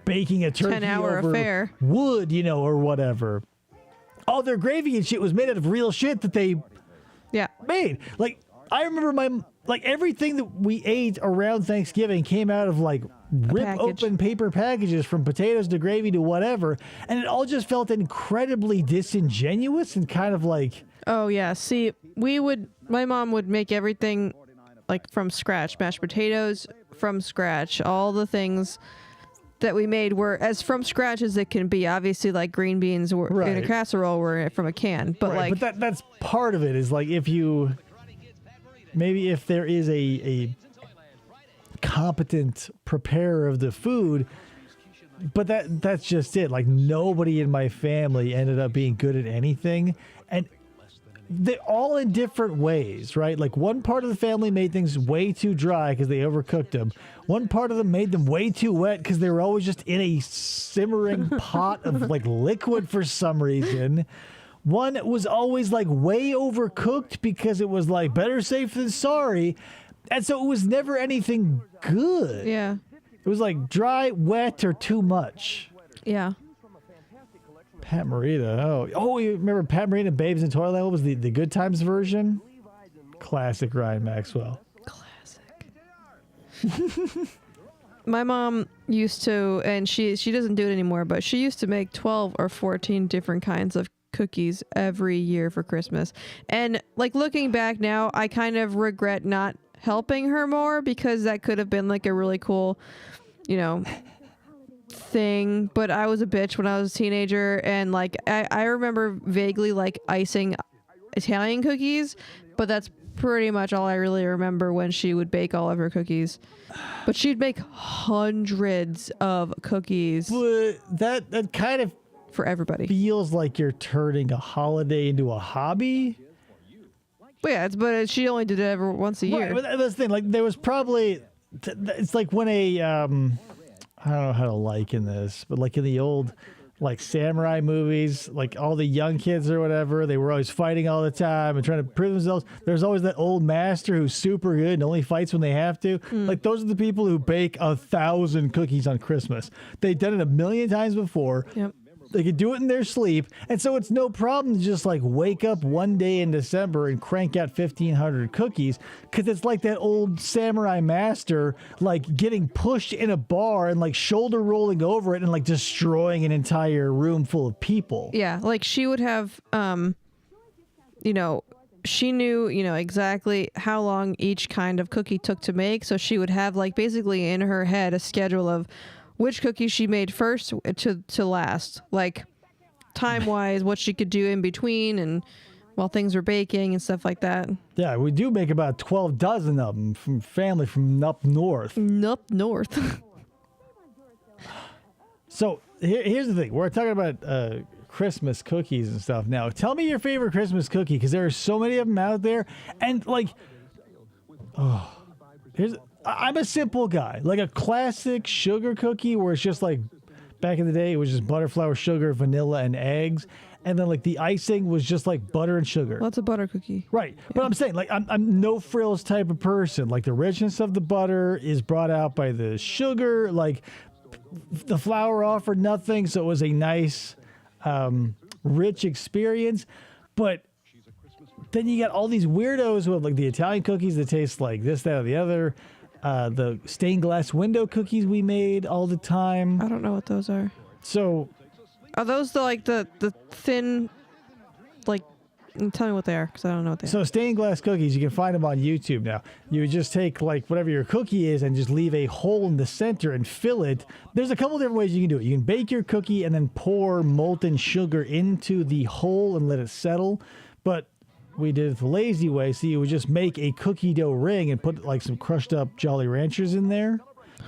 baking a turkey 10-hour over affair. wood, or whatever. All their gravy and shit was made out of real shit that they made. Like I remember everything that we ate around Thanksgiving came out of like rip open paper packages, from potatoes to gravy to whatever, and it all just felt incredibly disingenuous and kind of like. Oh yeah, see, my mom would make everything like from scratch, mashed potatoes from scratch, all the things that we made were as from scratch as it can be. Obviously, like green beans were in a casserole were from a can, but but that's part of it. Is like if there is a competent preparer of the food, but that's just it. Like nobody in my family ended up being good at anything, and they're all in different ways, right? Like one part of the family made things way too dry because they overcooked them. One part of them made them way too wet because they were always just in a simmering pot of like liquid for some reason. One was always like way overcooked because it was like better safe than sorry. And so it was never anything good. Yeah. It was like dry, wet, or too much. Yeah. Pat Morita. Oh, you remember Pat Morita and Babes in Toyland? What was the Good Times version? Classic Ryan Maxwell. Classic. My mom used to, and she doesn't do it anymore, but she used to make 12 or 14 different kinds of cookies every year for Christmas. And like looking back now, I kind of regret not helping her more because that could have been like a really cool, thing. But I was a bitch when I was a teenager, and like I remember vaguely like icing Italian cookies, but that's pretty much all I really remember when she would bake all of her cookies. But she'd make hundreds of cookies. But that kind of for everybody feels like you're turning a holiday into a hobby. Well, yeah, but she only did it every once a year. Right, but that's the thing. Like there was probably, it's like when I don't know how to liken this, but like in the old like samurai movies, like all the young kids or whatever, they were always fighting all the time and trying to prove themselves. There's always that old master who's super good and only fights when they have to. Like those are the people who bake 1,000 cookies on Christmas. They've done it a million times before. Yep. They could do it in their sleep. And so it's no problem to just like wake up one day in December and crank out 1,500 cookies, because it's like that old samurai master like getting pushed in a bar and like shoulder rolling over it and like destroying an entire room full of people. Yeah, like she would have, she knew, exactly how long each kind of cookie took to make. So she would have like basically in her head a schedule of which cookies she made first to last, like time wise, what she could do in between and while things were baking and stuff like that. Yeah, we do make about 12 dozen of them from family from up north. Up north. So here's the thing. We're talking about Christmas cookies and stuff now. Tell me your favorite Christmas cookie, because there are so many of them out there. And like, I'm a simple guy. Like a classic sugar cookie where it's just like, back in the day, it was just butter, flour, sugar, vanilla, and eggs. And then like the icing was just like butter and sugar. Well, it's a butter cookie. Right. But I'm saying, like, I'm no frills type of person. Like the richness of the butter is brought out by the sugar. Like the flour offered nothing. So it was a nice, rich experience. But then you got all these weirdos with like the Italian cookies that taste like this, that, or the other. The stained glass window cookies we made all the time. I don't know what those are. So Are those the thin, like, tell me what they are, because I don't know what they are. So stained glass cookies, you can find them on YouTube now. You would just take like whatever your cookie is and just leave a hole in the center and fill it. There's a couple different ways you can do it. You can bake your cookie and then pour molten sugar into the hole and let it settle. But we did it the lazy way, so you would just make a cookie dough ring and put like some crushed up Jolly Ranchers in there.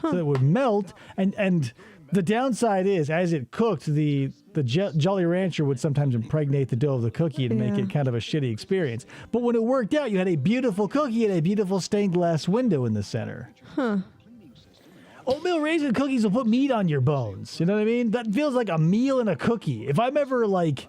So it would melt. And the downside is, as it cooked, the Jolly Rancher would sometimes impregnate the dough of the cookie and make it kind of a shitty experience. But when it worked out, you had a beautiful cookie and a beautiful stained glass window in the center. Oatmeal raisin cookies will put meat on your bones. You know what I mean? That feels like a meal and a cookie. If I'm ever like,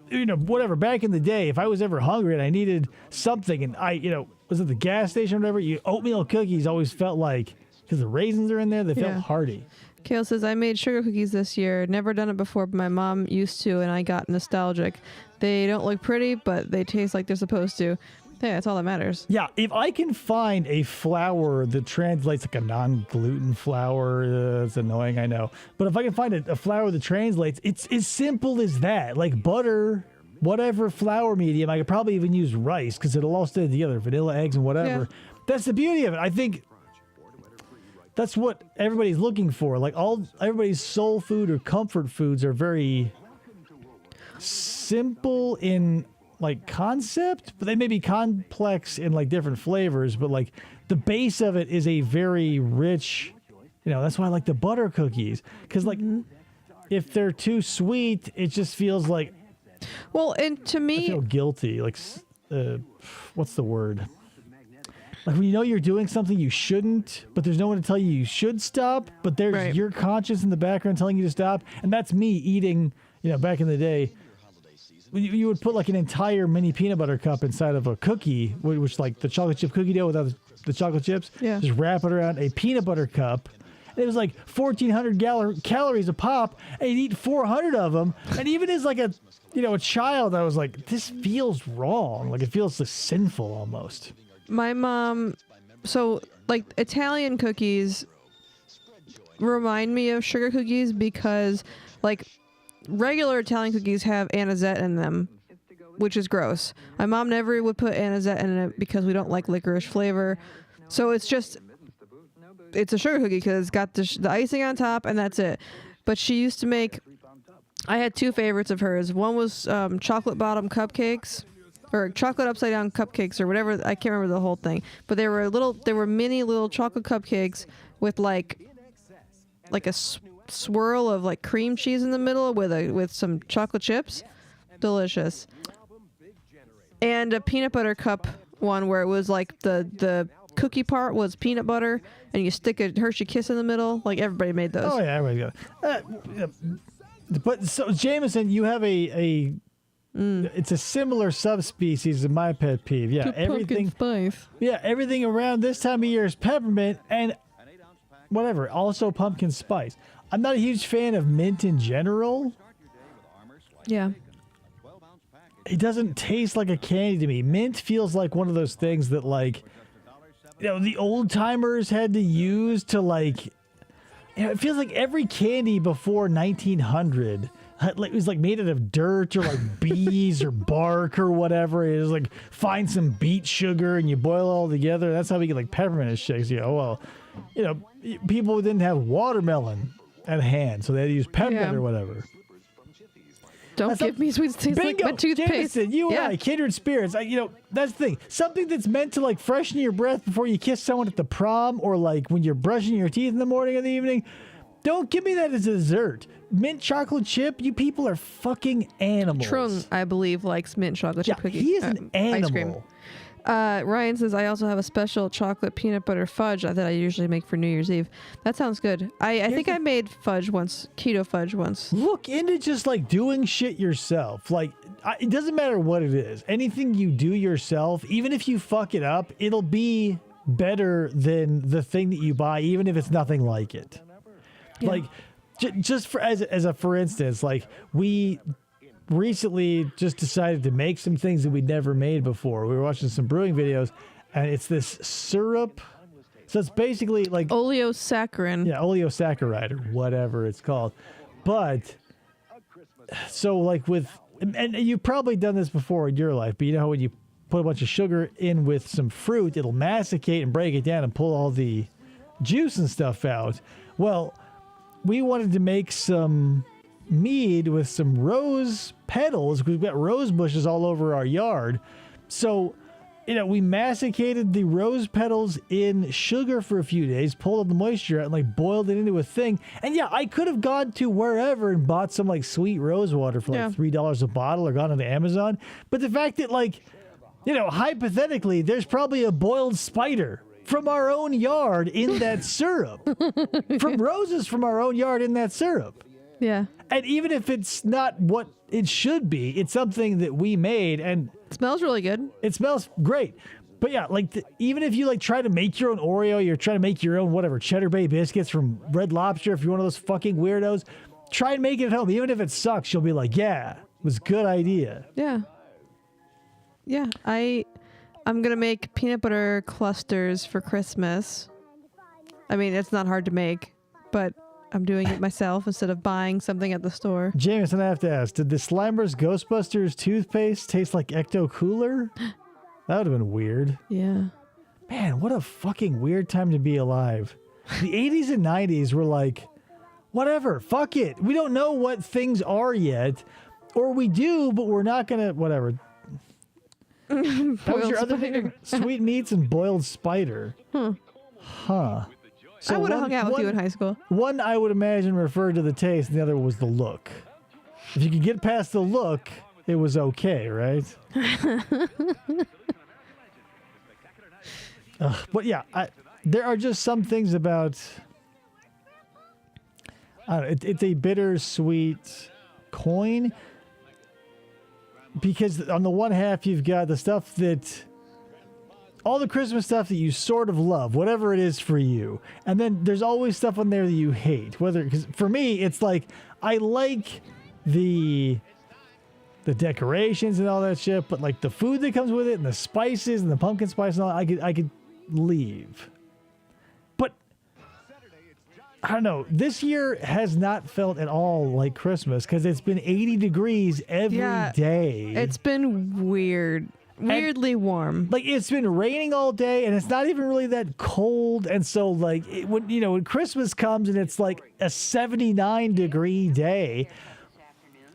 whatever, back in the day, if I was ever hungry and I needed something and I, was at the gas station or whatever, oatmeal cookies always felt like, because the raisins are in there, they felt hearty. Kale says, I made sugar cookies this year. Never done it before, but my mom used to, and I got nostalgic. They don't look pretty, but they taste like they're supposed to. Yeah, that's all that matters. Yeah, if I can find a flour that translates like a non-gluten flour, it's annoying, I know. But if I can find a flour that translates, it's as simple as that. Like butter, whatever flour medium. I could probably even use rice because it'll all stay together, vanilla, eggs, and whatever. Yeah. That's the beauty of it. I think that's what everybody's looking for. Like everybody's soul food or comfort foods are very simple in like concept, but they may be complex in like different flavors, but like the base of it is a very rich, that's why I like the butter cookies. Cause like if they're too sweet, it just feels like, well, and to me, I feel guilty. Like, what's the word? Like when you're doing something you shouldn't, but there's no one to tell you should stop, but there's your conscience in the background telling you to stop. And that's me eating, back in the day, you would put like an entire mini peanut butter cup inside of a cookie, which like the chocolate chip cookie dough without the chocolate chips. Yeah. Just wrap it around a peanut butter cup. And it was like 1,400 calories a pop, and you'd eat 400 of them. And even as like a child, I was like, this feels wrong. Like it feels like sinful almost. My mom, so like Italian cookies remind me of sugar cookies because like regular Italian cookies have anisette in them, which is gross. My mom never would put anisette in it because we don't like licorice flavor. So it's a sugar cookie because it's got the icing on top and that's it. But she used to make, I had two favorites of hers. One was chocolate bottom cupcakes. Or chocolate upside down cupcakes or whatever. I can't remember the whole thing. But they were mini little chocolate cupcakes with like a swirl of like cream cheese in the middle with some chocolate chips. Delicious. And a peanut butter cup one where it was like the cookie part was peanut butter and you stick a Hershey Kiss in the middle. Like everybody made those. Oh yeah, everybody got it. But so Jameson, you have a it's a similar subspecies of my pet peeve. Yeah, everything. Pumpkin spice. Yeah, everything around this time of year is peppermint and whatever. Also pumpkin spice. I'm not a huge fan of mint in general. Yeah. It doesn't taste like a candy to me. Mint feels like one of those things that like, the old timers had to use to like. It feels like every candy before 1900. It was like made out of dirt or like bees or bark or whatever. It was like find some beet sugar and you boil it all together. That's how we get like peppermint shakes. People didn't have watermelon at hand, so they had to use peppermint or whatever. Don't give me sweets taste like my toothpaste. Jameson, you and I, kindred spirits. That's the thing. Something that's meant to like freshen your breath before you kiss someone at the prom or like when you're brushing your teeth in the morning or the evening. Don't give me that as a dessert. mint chocolate chip. You people are fucking animals. Trung, I believe, likes mint chocolate chip cookie. He is an Ice cream. animal. Ryan says, I also have a special chocolate peanut butter fudge that I usually make for New Year's Eve. That sounds good. I think I made fudge once, keto fudge once. Look into just like doing shit yourself. Like, it doesn't matter what it is. Anything you do yourself, even if you fuck it up, it'll be better than the thing that you buy, even if it's nothing like it. Yeah. Like, just for as a for instance, like we recently just decided to make some things that we'd never made before. We were watching some brewing videos, and it's this syrup. So it's basically like Oleosaccharin. yeah, oleosaccharide or whatever it's called. But so like with, and you've probably done this before in your life, but you know how when you put a bunch of sugar in with some fruit, it'll macerate and break it down and pull all the juice and stuff out. Well, we wanted to make some mead with some rose petals. We've got rose bushes all over our yard. So, we masticated the rose petals in sugar for a few days, pulled all the moisture out, and like boiled it into a thing. And yeah, I could have gone to wherever and bought some like sweet rose water for like $3 a bottle or gone onto Amazon. But the fact that like, hypothetically, there's probably a boiled spider from our own yard in that syrup. From roses from our own yard in that syrup. Yeah. And even if it's not what it should be, it's something that we made, and It smells really good. it smells great. But yeah, like even if you like try to make your own Oreo, you're trying to make your own whatever Cheddar Bay biscuits from Red Lobster. If you're one of those fucking weirdos, try and make it at home. Even if it sucks, you'll be like, yeah, it was a good idea. Yeah. Yeah. I'm going to make peanut butter clusters for Christmas. I mean, it's not hard to make, but I'm doing it myself instead of buying something at the store. Jameson, I have to ask, did the Slimers Ghostbusters toothpaste taste like Ecto Cooler? That would have been weird. Yeah. Man, what a fucking weird time to be alive. The 80s and 90s were like, whatever, fuck it. We don't know what things are yet. Or we do, but we're not going to, whatever. That was your other thing? Sweet meats and boiled spider. Huh. So I would have hung out with you in high school. One, I would imagine, referred to the taste, and the other was the look. If you could get past the look, it was okay, right? But yeah, there are just some things about... I don't know, it's a bittersweet coin, because on the one half, you've got the stuff that... all the Christmas stuff that you sort of love, whatever it is for you. And then there's always stuff on there that you hate. Because for me, it's like, I like the decorations and all that shit, but like the food that comes with it and the spices and the pumpkin spice and all, I could leave. But I don't know. This year has not felt at all like Christmas because it's been 80 degrees every day. It's been weird. Weirdly warm. Like, it's been raining all day, and it's not even really that cold. And so, like, when Christmas comes and it's like a 79-degree day,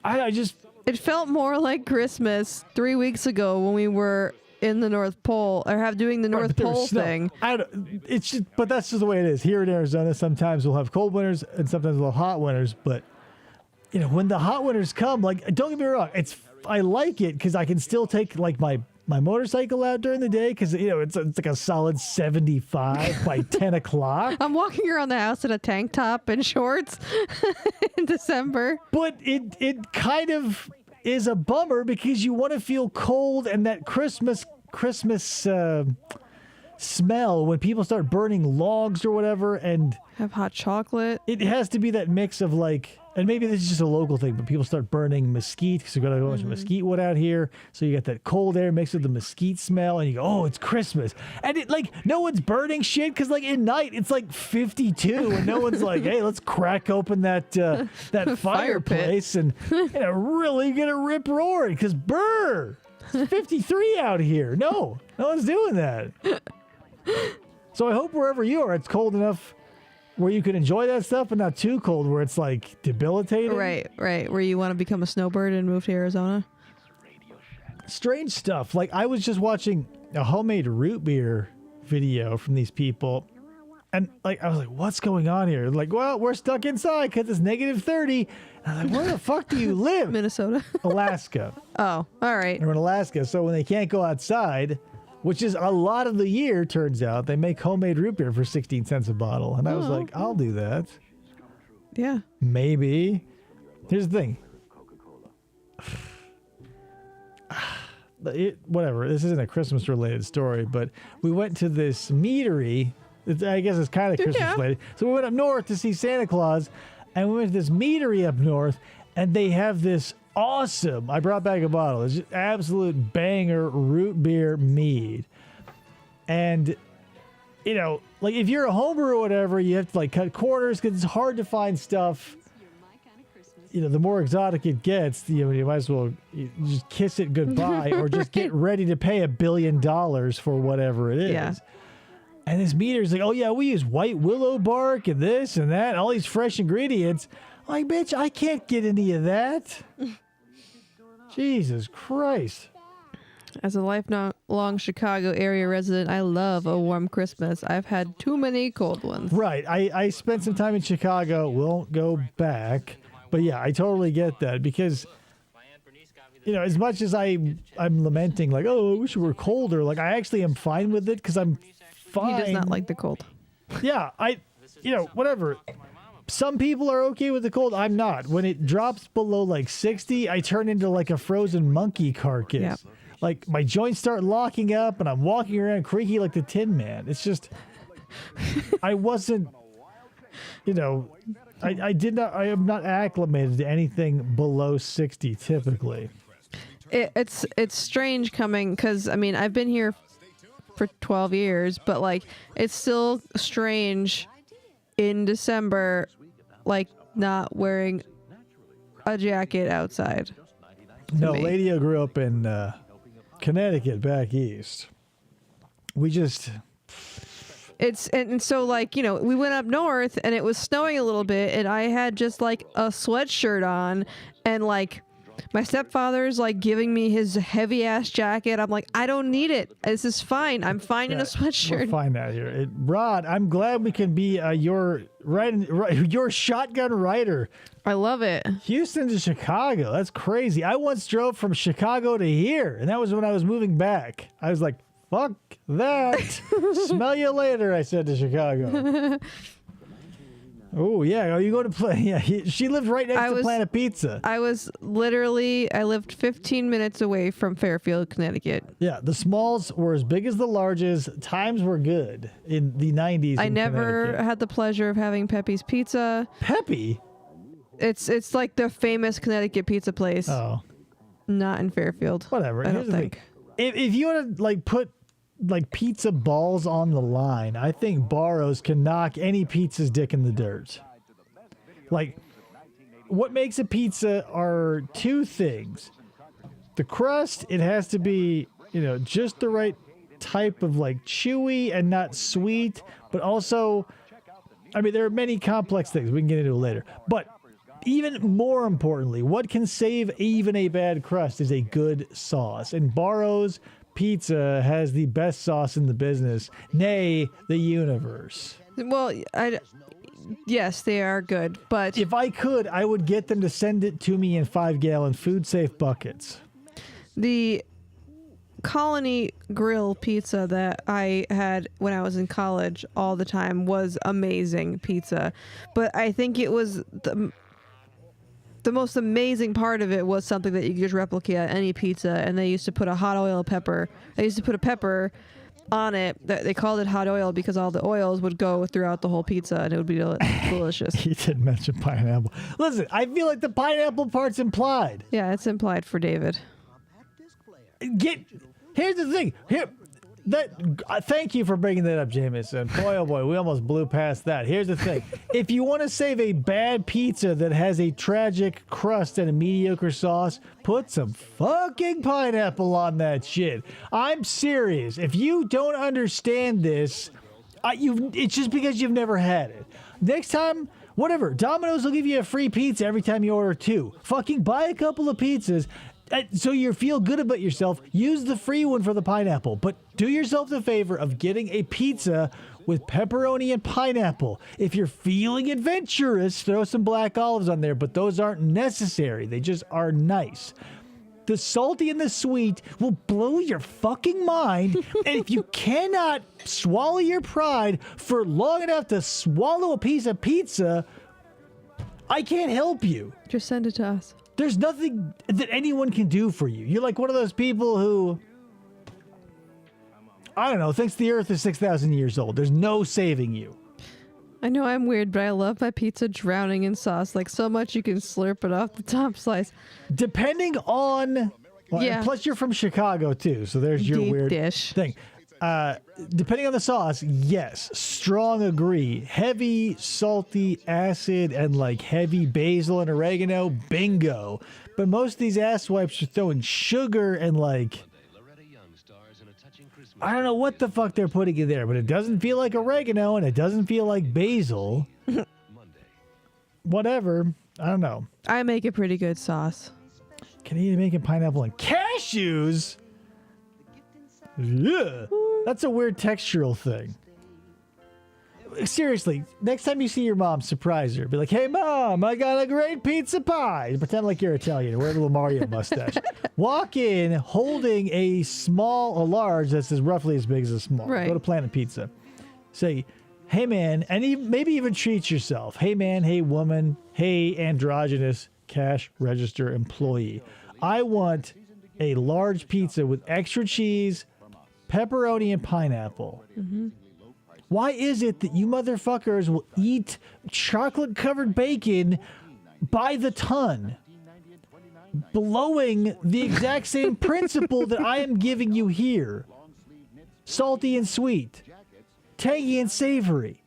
It felt more like Christmas 3 weeks ago when we were in the North Pole, or doing the North Pole thing. But that's just the way it is. Here in Arizona, sometimes we'll have cold winters, and sometimes we'll have hot winters. But, when the hot winters come, like, don't get me wrong, I like it because I can still take, like, my motorcycle out during the day because, it's like a solid 75 by 10 o'clock. I'm walking around the house in a tank top and shorts in December. But it kind of is a bummer because you want to feel cold and that Christmas smell when people start burning logs or whatever, and have hot chocolate. It has to be that mix of like, and maybe this is just a local thing, but people start burning mesquite because we've got a bunch of mesquite wood out here. So you get that cold air mixed with the mesquite smell, and you go, oh, it's Christmas. And it like, no one's burning shit because like at night it's like 52 and no one's like, hey, let's crack open that fireplace and really get a rip roaring because brr, it's 53 out here. No one's doing that. So I hope wherever you are, it's cold enough where you can enjoy that stuff, but not too cold where it's like debilitating. Right. Where you want to become a snowbird and move to Arizona. Strange stuff. Like I was just watching a homemade root beer video from these people, And like, I was like, what's going on here? Like, well, we're stuck inside because it's -30. And I'm like, where the fuck do you live? Minnesota. Alaska. Oh, all right. They're in Alaska. So when they can't go outside, which is a lot of the year, turns out, they make homemade root beer for 16 cents a bottle. And I was like, I'll do that. Yeah. Maybe. Here's the thing. Whatever. This isn't a Christmas related story, but we went to this meadery. I guess it's kind of Christmas related. So we went up north to see Santa Claus, and we went to this meadery up north, and they have this awesome, I brought back a bottle, it's just absolute banger root beer mead. And, you know, like if you're a homer or whatever, you have to like cut corners because it's hard to find stuff. You know, the more exotic it gets, you might as well just kiss it goodbye or just get ready to pay $1 billion for whatever it is. Yeah. And this meter's like, oh yeah, we use white willow bark and this and that, and all these fresh ingredients. I'm like, bitch, I can't get any of that. Jesus Christ. As a lifelong Chicago area resident, I love a warm Christmas. I've had too many cold ones. Right. I spent some time in Chicago. Won't go back. But yeah, I totally get that because, you know, as much as I'm lamenting, like, oh, I wish it were colder, like, I actually am fine with it because I'm fine. He does not like the cold. Yeah, whatever. Some people are okay with the cold. I'm not. When it drops below like 60, I turn into like a frozen monkey carcass. Yep. Like my joints start locking up and I'm walking around creaky like the Tin Man. It's just, I wasn't, you know, I am not acclimated to anything below 60 typically. It's strange coming because, I mean, I've been here for 12 years, but like it's still strange in December, like not wearing a jacket outside. No, Ladio grew up in Connecticut back east. We just... And so like, you know, we went up north and it was snowing a little bit and I had just like a sweatshirt on and like my stepfather's like giving me his heavy ass jacket. I'm like, I don't need it. This is fine. I'm fine in a sweatshirt. We're fine out here. Rod, I'm glad we can be your shotgun rider. I love it. Houston to Chicago. That's crazy. I once drove from Chicago to here, and that was when I was moving back. I was like, fuck that. Smell you later, I said to Chicago. Oh, yeah. Are you going to play? Yeah, she lived right next to Planet Pizza. I lived 15 minutes away from Fairfield, Connecticut. Yeah, the smalls were as big as the larges. Times were good in the 90s. I never had the pleasure of having Pepe's Pizza. Pepe? It's like the famous Connecticut pizza place. Oh. Not in Fairfield. Whatever. I don't think. If you want to like put like pizza balls on the line, I think Barrows can knock any pizza's dick in the dirt. Like, what makes a pizza are two things. The crust, it has to be, you know, just the right type of like chewy and not sweet, but also, I mean, there are many complex things we can get into later, but even more importantly, what can save even a bad crust is a good sauce. And Barrows Pizza has the best sauce in the business, nay, the universe. Well, yes, they are good, but if I could, I would get them to send it to me in 5-gallon food-safe buckets. The Colony Grill pizza that I had when I was in college all the time was amazing pizza, but I think it was the most amazing part of it was something that you could just replicate on any pizza, and they used to put a hot oil pepper. They used to put a pepper on it. They called it hot oil because all the oils would go throughout the whole pizza, and it would be delicious. He didn't mention pineapple. Listen, I feel like the pineapple part's implied. Yeah, it's implied for David. Here's the thing. Thank you for bringing that up, Jameson. Boy, oh boy, we almost blew past that. Here's the thing. If you want to save a bad pizza that has a tragic crust and a mediocre sauce, put some fucking pineapple on that shit. I'm serious. If you don't understand this, it's just because you've never had it. Next time, whatever. Domino's will give you a free pizza every time you order 2. Fucking buy a couple of pizzas. So you feel good about yourself, use the free one for the pineapple, but do yourself the favor of getting a pizza with pepperoni and pineapple. If you're feeling adventurous, throw some black olives on there, but those aren't necessary. They just are nice. The salty and the sweet will blow your fucking mind, and if you cannot swallow your pride for long enough to swallow a piece of pizza, I can't help you. Just send it to us. There's nothing that anyone can do for you. You're like one of those people who, I don't know, thinks the earth is 6,000 years old. There's no saving you. I know I'm weird, but I love my pizza drowning in sauce. Like so much you can slurp it off the top slice. Depending on... Well, Yeah. and plus, you're from Chicago, too, so there's your Deep weird dish. thing. Depending on the sauce, yes, strong agree. Heavy, salty, acid, and like heavy basil and oregano, bingo. But most of these ass wipes are throwing sugar and like... I don't know what the fuck they're putting in there, but it doesn't feel like oregano and it doesn't feel like basil. Whatever. I don't know. I make a pretty good sauce. Canadian making pineapple and cashews? Yeah. That's a weird textural thing. Seriously, next time you see your mom, surprise her. Be like, hey, Mom, I got a great pizza pie. Pretend like you're Italian. Wear a little Mario mustache. Walk in holding a large that's roughly as big as a small. Right. Go to Planet Pizza. Say, hey, man, and maybe even treat yourself. Hey, man, hey, woman, hey, androgynous cash register employee. I want a large pizza with extra cheese, pepperoni, and pineapple. Mm-hmm. Why is it that you motherfuckers will eat chocolate-covered bacon by the ton, blowing the exact same principle that I am giving you here? Salty and sweet, tangy and savory.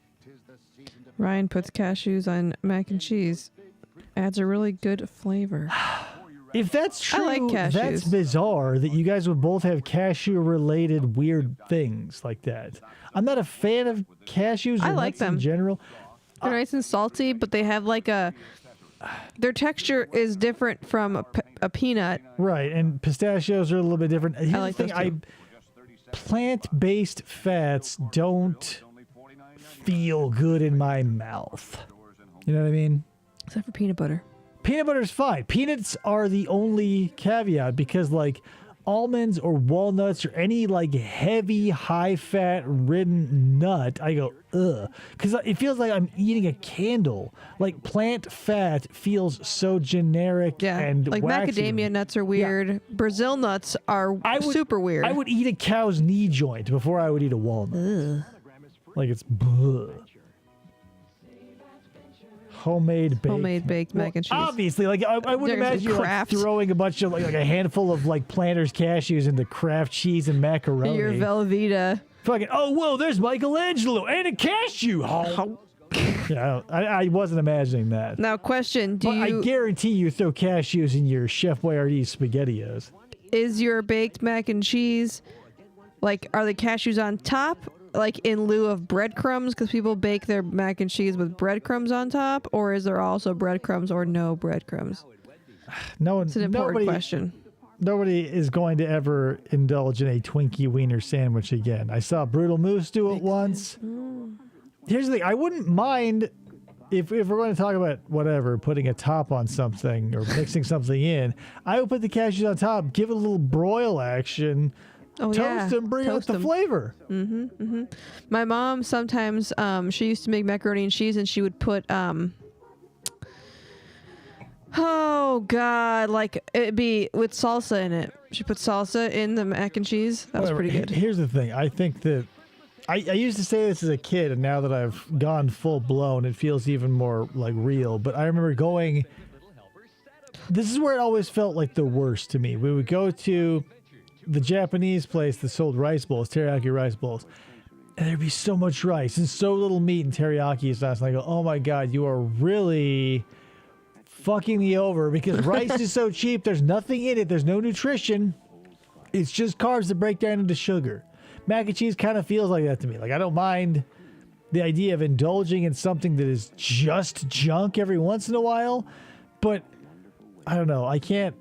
Ryan puts cashews on mac and cheese. Adds a really good flavor. If that's true, I like cashews. that's bizarre that you guys would both have cashew-related weird things like that. I'm not a fan of cashews or I like nuts them. in general. They're nice and salty, but they have like their texture is different from a peanut. Right, and pistachios are a little bit different. Here's like the those thing, too. plant-based fats don't feel good in my mouth. You know what I mean? Except for peanut butter. Peanut butter's fine. Peanuts are the only caveat because like almonds or walnuts or any like heavy, high-fat ridden nut, I go, ugh. Because it feels like I'm eating a candle. Like plant fat feels so generic Yeah, and like waxy. macadamia nuts are weird. Brazil nuts are super weird. I would eat a cow's knee joint before I would eat a walnut. Like it's bleh. Homemade baked mac and cheese. Obviously, like I would There's imagine you like Kraft. throwing a bunch of like a handful of like Planters cashews into Kraft cheese and macaroni. Your Velveeta. Fucking whoa! There's Michelangelo and a cashew. Yeah, I wasn't imagining that. Now, question: But I guarantee you throw cashews in your Chef Boyardee SpaghettiOs. Is your baked mac and cheese like are the cashews on top? Like in lieu of breadcrumbs, because people bake their mac and cheese with breadcrumbs on top, or is there also breadcrumbs or no breadcrumbs? No one. It's an important question. Nobody is going to ever indulge in a Twinkie Wiener sandwich again. I saw Brutal Moose do it once. Here's the thing. I wouldn't mind if we're going to talk about whatever, putting a top on something or mixing something in. I would put the cashews on top, give it a little broil action. Oh, Toast yeah. them, bring out Toast the them. flavor. My mom sometimes, she used to make macaroni and cheese, and she would put, oh God, like it'd be with salsa in it. She put salsa in the mac and cheese. That was Whatever. pretty good. Here's the thing. I think that I used to say this as a kid, and now that I've gone full blown, it feels even more like real. But I remember going. This is where it always felt like the worst to me. We would go to the Japanese place that sold rice bowls, teriyaki rice bowls, and there'd be so much rice and so little meat and teriyaki sauce. And I go, oh my God, you are really fucking me over because rice is so cheap. There's nothing in it. There's no nutrition. It's just carbs that break down into sugar. Mac and cheese kind of feels like that to me. Like I don't mind the idea of indulging in something that is just junk every once in a while, but I don't know. I can't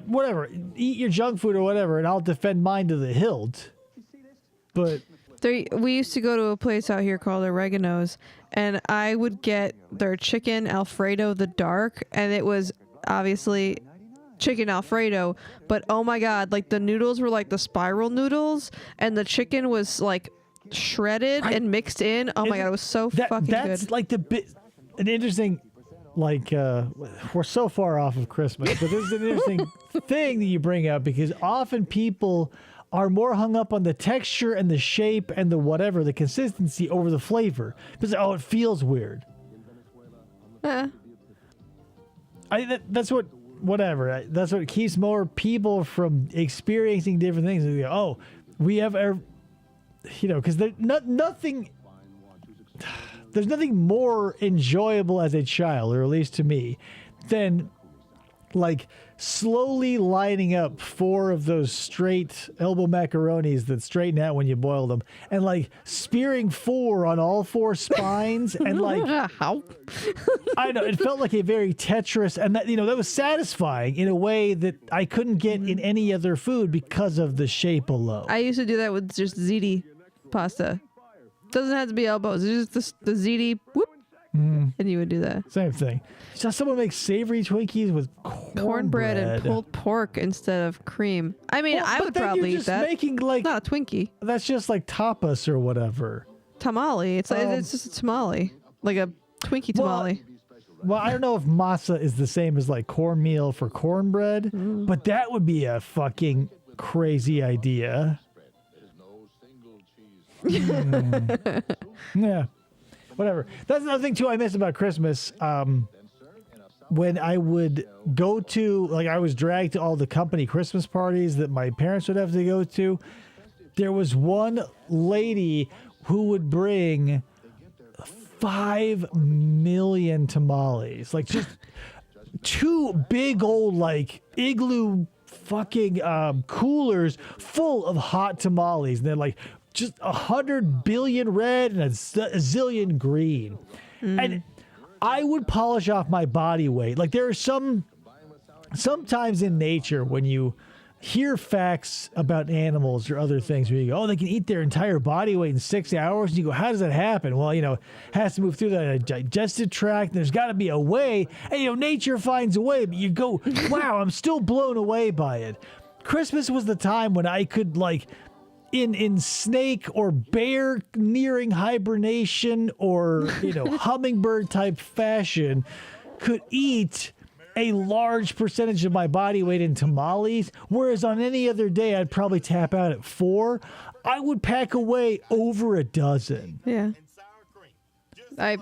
whatever, eat your junk food or whatever, and I'll defend mine to the hilt. But We used to go to a place out here called Oregano's, and I would get their chicken Alfredo the dark, and it was obviously chicken Alfredo, but oh my god, like the noodles were like the spiral noodles, and the chicken was like shredded and mixed in. Oh my god, it was so fucking that's good. like an interesting, like, we're so far off of Christmas, but this is an interesting thing that you bring up, because often people are more hung up on the texture and the shape and the whatever, the consistency over the flavor. Because, oh, it feels weird. That's what keeps more people from experiencing different things. They go, oh, we have, because there's nothing more enjoyable as a child, or at least to me, than like slowly lining up 4 of those straight elbow macaronis that straighten out when you boil them, and like spearing 4 on all 4 spines, and like How? I know, it felt like a very Tetris, and that that was satisfying in a way that I couldn't get in any other food because of the shape alone. I used to do that with just ziti pasta. Doesn't have to be elbows. It's just the ziti, whoop, and you would do that. Same thing. So someone makes savory Twinkies with Cornbread and pulled pork instead of cream. I mean, Well, I but would then probably you're eat just that. making like Not a Twinkie. that's just like tapas or whatever. Tamale. It's just a tamale, like a Twinkie Well, tamale. Well, I don't know if masa is the same as like cornmeal for cornbread, but that would be a fucking crazy idea. Yeah, whatever. That's another thing too I miss about Christmas. When I would go to, like, I was dragged to all the company Christmas parties that my parents would have to go to. There was one lady who would bring 5 million tamales, like just 2 big old like igloo fucking coolers full of hot tamales, and they're like just 100 billion red and a zillion green. And I would polish off my body weight. Like, there are sometimes in nature when you hear facts about animals or other things where you go, oh, they can eat their entire body weight in 6 hours. And you go, how does that happen? Well, it has to move through the digestive tract. There's got to be a way. And, nature finds a way. But you go, wow, I'm still blown away by it. Christmas was the time when I could, like, in snake or bear nearing hibernation or, hummingbird type fashion, could eat a large percentage of my body weight in tamales, whereas on any other day I'd probably tap out at 4. I would pack away over a dozen. Yeah. I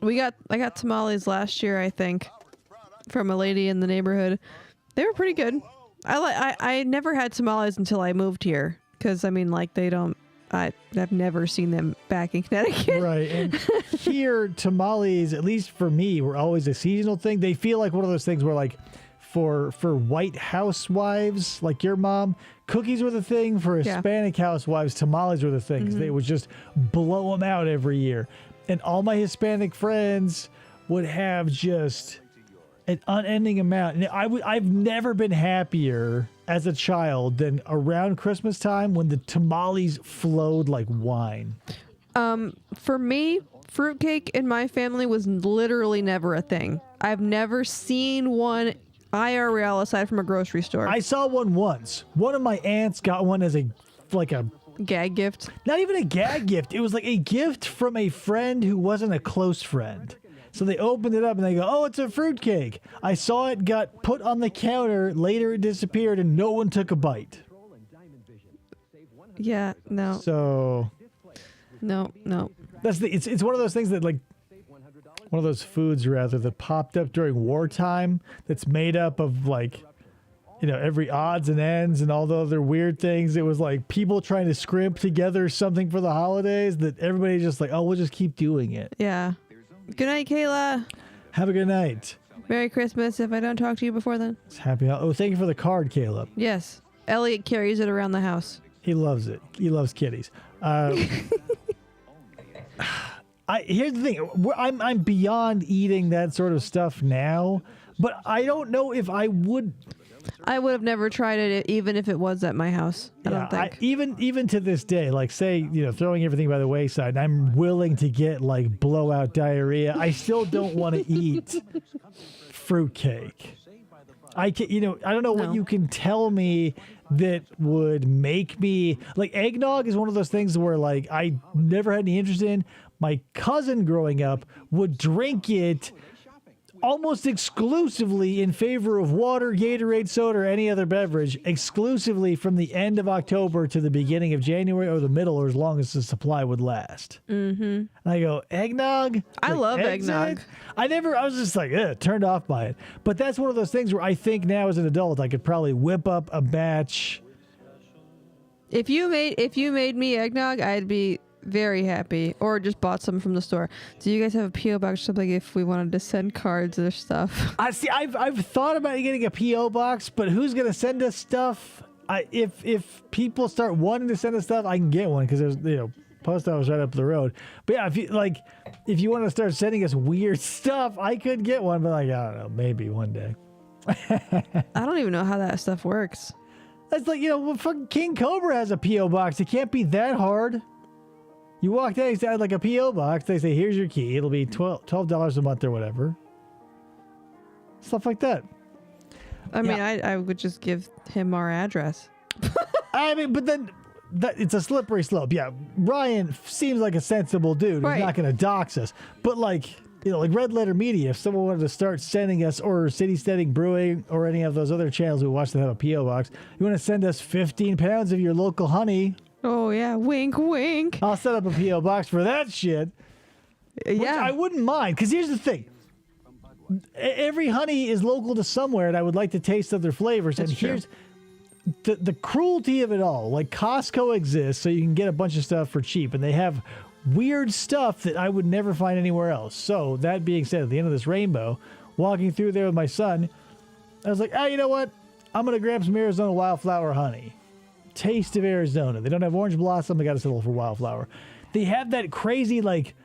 got tamales last year, I think, from a lady in the neighborhood. They were pretty good. I never had tamales until I moved here, because I've never seen them back in Connecticut. Right. And here, tamales, at least for me, were always a seasonal thing. They feel like one of those things where, like, for white housewives, like your mom, cookies were the thing. For Hispanic housewives, tamales were the thing, because they would just blow them out every year. And all my Hispanic friends would have just an unending amount. And I've never been happier as a child than around Christmas time when the tamales flowed like wine. For me, fruitcake in my family was literally never a thing. I've never seen one IRL aside from a grocery store. I saw one once. One of my aunts got one as a gag gift. not even a gag gift. It was like a gift from a friend who wasn't a close friend. So they opened it up and they go, oh, it's a fruitcake. I saw it got put on the counter. Later it disappeared and no one took a bite. Yeah, no. So No. it's one of those things that, like, one of those foods rather that popped up during wartime that's made up of, like, every odds and ends and all the other weird things. It was like people trying to scrimp together something for the holidays that everybody just like, oh, we'll just keep doing it. Yeah. Good night, Kayla. Have a good night. Merry Christmas if I don't talk to you before then. It's happy. Oh, thank you for the card, Caleb. Yes. Elliot carries it around the house. He loves it. He loves kitties. Here's the thing. I'm beyond eating that sort of stuff now, but I don't know if I would. I would have never tried it even if it was at my house. I don't think. Even to this day, like say, throwing everything by the wayside, and I'm willing to get like blowout diarrhea. I still don't want to eat fruitcake. I don't know what you can tell me that would make me like eggnog is one of those things where like I never had any interest in. My cousin growing up would drink it almost exclusively in favor of water, Gatorade, soda, or any other beverage, exclusively from the end of October to the beginning of January or the middle, or as long as the supply would last. Mm-hmm. And I go, eggnog? I love eggnog. I was just like, turned off by it. But that's one of those things where I think now as an adult, I could probably whip up a batch. If you made me eggnog, I'd be very happy, or just bought some from the store. Do you guys have a P.O. box or something if we wanted to send cards or stuff? I've thought about getting a P.O. box, but who's gonna send us stuff? If people start wanting to send us stuff, I can get one because there's post office right up the road. But yeah, if you want to start sending us weird stuff, I could get one, but like I don't know, maybe one day. I don't even know how that stuff works. That's like fucking King Cobra has a P.O. box. It can't be that hard. You walk down, you like a P.O. box. They say, here's your key. It'll be $12 a month or whatever. Stuff like that. I mean, I would just give him our address. But then it's a slippery slope. Yeah, Ryan seems like a sensible dude. Right. He's not going to dox us. But like Red Letter Media, if someone wanted to start sending us, or City Steading Brewing, or any of those other channels we watch that have a P.O. box, you want to send us 15 pounds of your local honey. Oh, yeah. Wink, wink. I'll set up a P.O. box for that shit. Yeah. Which I wouldn't mind, because here's the thing. Every honey is local to somewhere, and I would like to taste other flavors. That's and true. Here's the cruelty of it all. Like, Costco exists, so you can get a bunch of stuff for cheap, and they have weird stuff that I would never find anywhere else. So, that being said, at the end of this rainbow, walking through there with my son, I was like, you know what? I'm going to grab some Arizona wildflower honey. Taste of Arizona. They don't have orange blossom. I got to settle for wildflower. They have that crazy like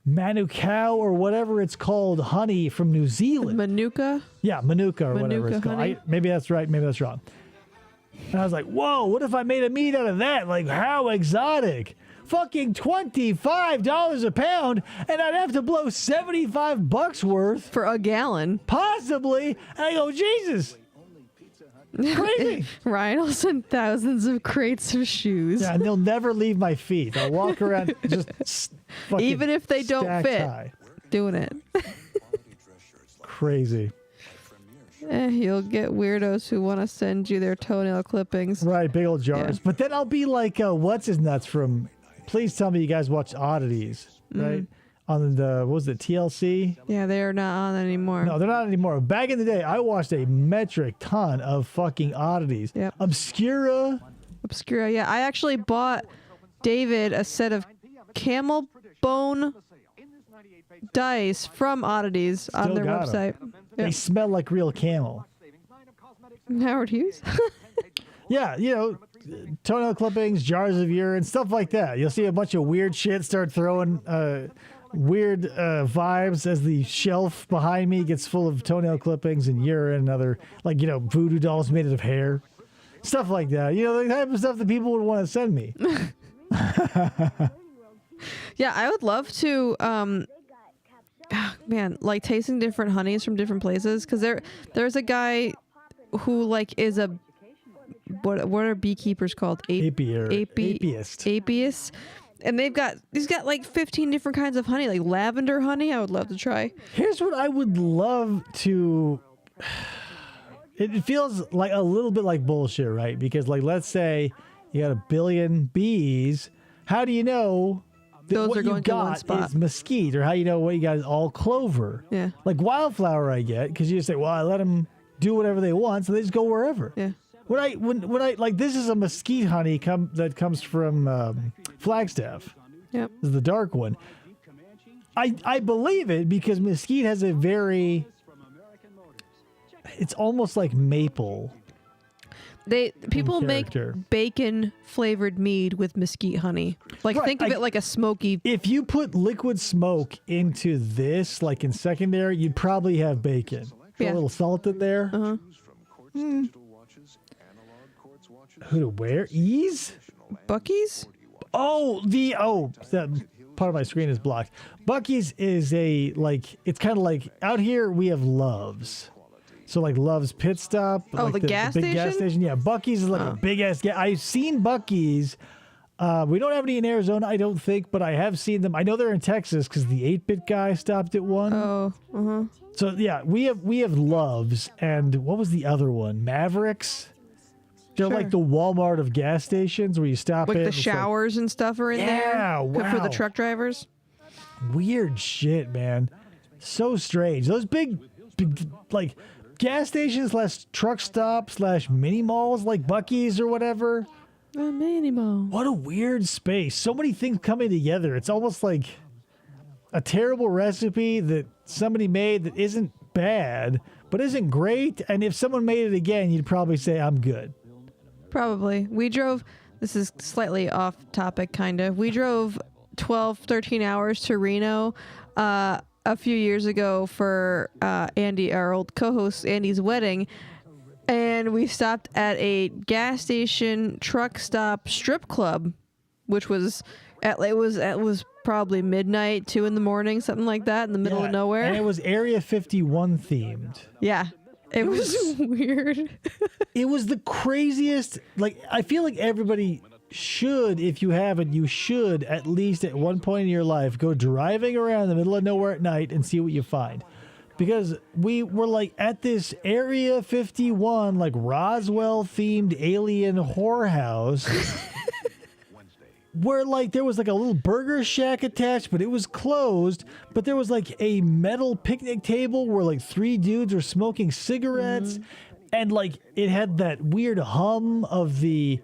Manukau or whatever it's called honey from New Zealand. Manuka? Yeah, Manuka or whatever it's called. Honey? Maybe that's right. Maybe that's wrong. And I was like, whoa, what if I made a meat out of that? Like, how exotic. Fucking $25 a pound, and I'd have to blow $75 worth. For a gallon. Possibly. And I go, Jesus. Crazy. Ryan will send thousands of crates of shoes. Yeah, and they'll never leave my feet. I'll walk around just fucking even if they don't stacked fit. high. Doing it. Crazy. You'll get weirdos who want to send you their toenail clippings. Right, big old jars. Yeah. But then I'll be like, what's his nuts from? Please tell me you guys watch Oddities, right? On the, what was it, TLC? Yeah, they're not on anymore. No, they're not anymore. Back in the day, I watched a metric ton of fucking Oddities. Yep. Obscura. Yeah. I actually bought David a set of camel bone dice from Oddities on their got 'em. website. They Yep. smell like real camel. Howard Hughes? Yeah, toenail clippings, jars of urine, stuff like that. You'll see a bunch of weird shit start throwing weird vibes as the shelf behind me gets full of toenail clippings and urine and other, like, voodoo dolls made out of hair. Stuff like that. The type of stuff that people would want to send me. Yeah, I would love to, man, like tasting different honeys from different places. Because there's a guy who, like, is a, what are beekeepers called? Apiist. Apiist. And he's got like 15 different kinds of honey, like lavender honey. I would love to try. Here's what I would love to. It feels like a little bit like bullshit, right? Because, like, let's say you got 1 billion bees. How do you know that Those what are you going to one got spot. is mesquite, or how you know what you got is all clover? Yeah. Like wildflower, I get, because you just say, well, I let them do whatever they want, so they just go wherever. Yeah. When I like, this is a mesquite honey that comes from Flagstaff. Yep. This is the dark one. I believe it because mesquite has a very, it's almost like maple. People make character. bacon flavored mead with mesquite honey. Like, Right, think of it like a smoky. If you put liquid smoke into this, like in secondary, you'd probably have bacon. Put Yeah. a little salt in there. Who to wear? Ease? Bucky's? That part of my screen is blocked. Bucky's is it's kind of like out here we have Love's. So like Love's Pit Stop. Oh, like the gas big station? gas station. Yeah, Bucky's is like a big ass gas. I've seen Bucky's. We don't have any in Arizona, I don't think, but I have seen them. I know they're in Texas because the 8-bit guy stopped at one. Oh, So yeah, we have Love's, and what was the other one? Mavericks. They're Sure. like the Walmart of gas stations where you stop like in. the it's showers and stuff are in there. Yeah, Good for the wow. truck drivers. Weird shit, man. So strange. Those big like gas stations / truck stop / mini malls like Bucky's or whatever. Minimal. What a weird space. So many things coming together. It's almost like a terrible recipe that somebody made that isn't bad, but isn't great. And if someone made it again, you'd probably say, I'm good. Probably. We drove, this is slightly off topic, kind of. We drove 12, 13 hours to Reno a few years ago for Andy, our old co-host, Andy's wedding. And we stopped at a gas station truck stop strip club, which was it was probably midnight, 2 a.m, something like that, in the middle of nowhere. And it was Area 51 themed. Yeah. It was weird. It was the craziest. Like, I feel like everybody should, if you haven't, you should at least at one point in your life go driving around in the middle of nowhere at night and see what you find. Because we were like at this Area 51, like Roswell themed alien whorehouse. Where like there was like a little burger shack attached, but it was closed. But there was like a metal picnic table where like 3 dudes were smoking cigarettes, and like it had that weird hum of the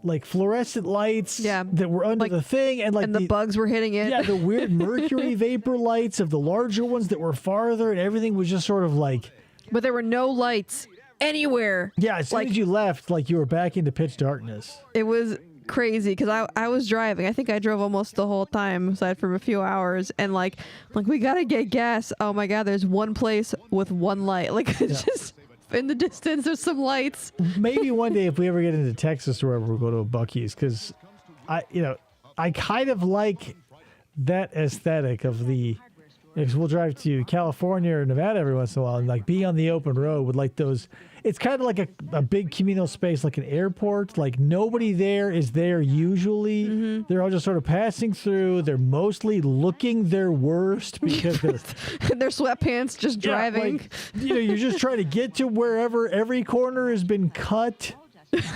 like fluorescent lights that were under the thing, and like the bugs were hitting it. Yeah, the weird mercury vapor lights of the larger ones that were farther, and everything was just sort of like. But there were no lights anywhere. Yeah, as soon as you left, like you were back into pitch darkness. It was crazy because I was driving. I think I drove almost the whole time aside from a few hours, and like we gotta get gas. Oh my god, there's one place with one light. Like it's just in the distance there's some lights. Maybe one day if we ever get into Texas or wherever, we'll go to a Bucky's, because I kind of like that aesthetic of the. Because we'll drive to California or Nevada every once in a while, and like being on the open road with like those, it's kind of like a big communal space, like an airport. Like nobody there is there usually. Mm-hmm. They're all just sort of passing through. They're mostly looking their worst because they're their sweatpants just driving. Like, you're just trying to get to wherever every corner has been cut. It's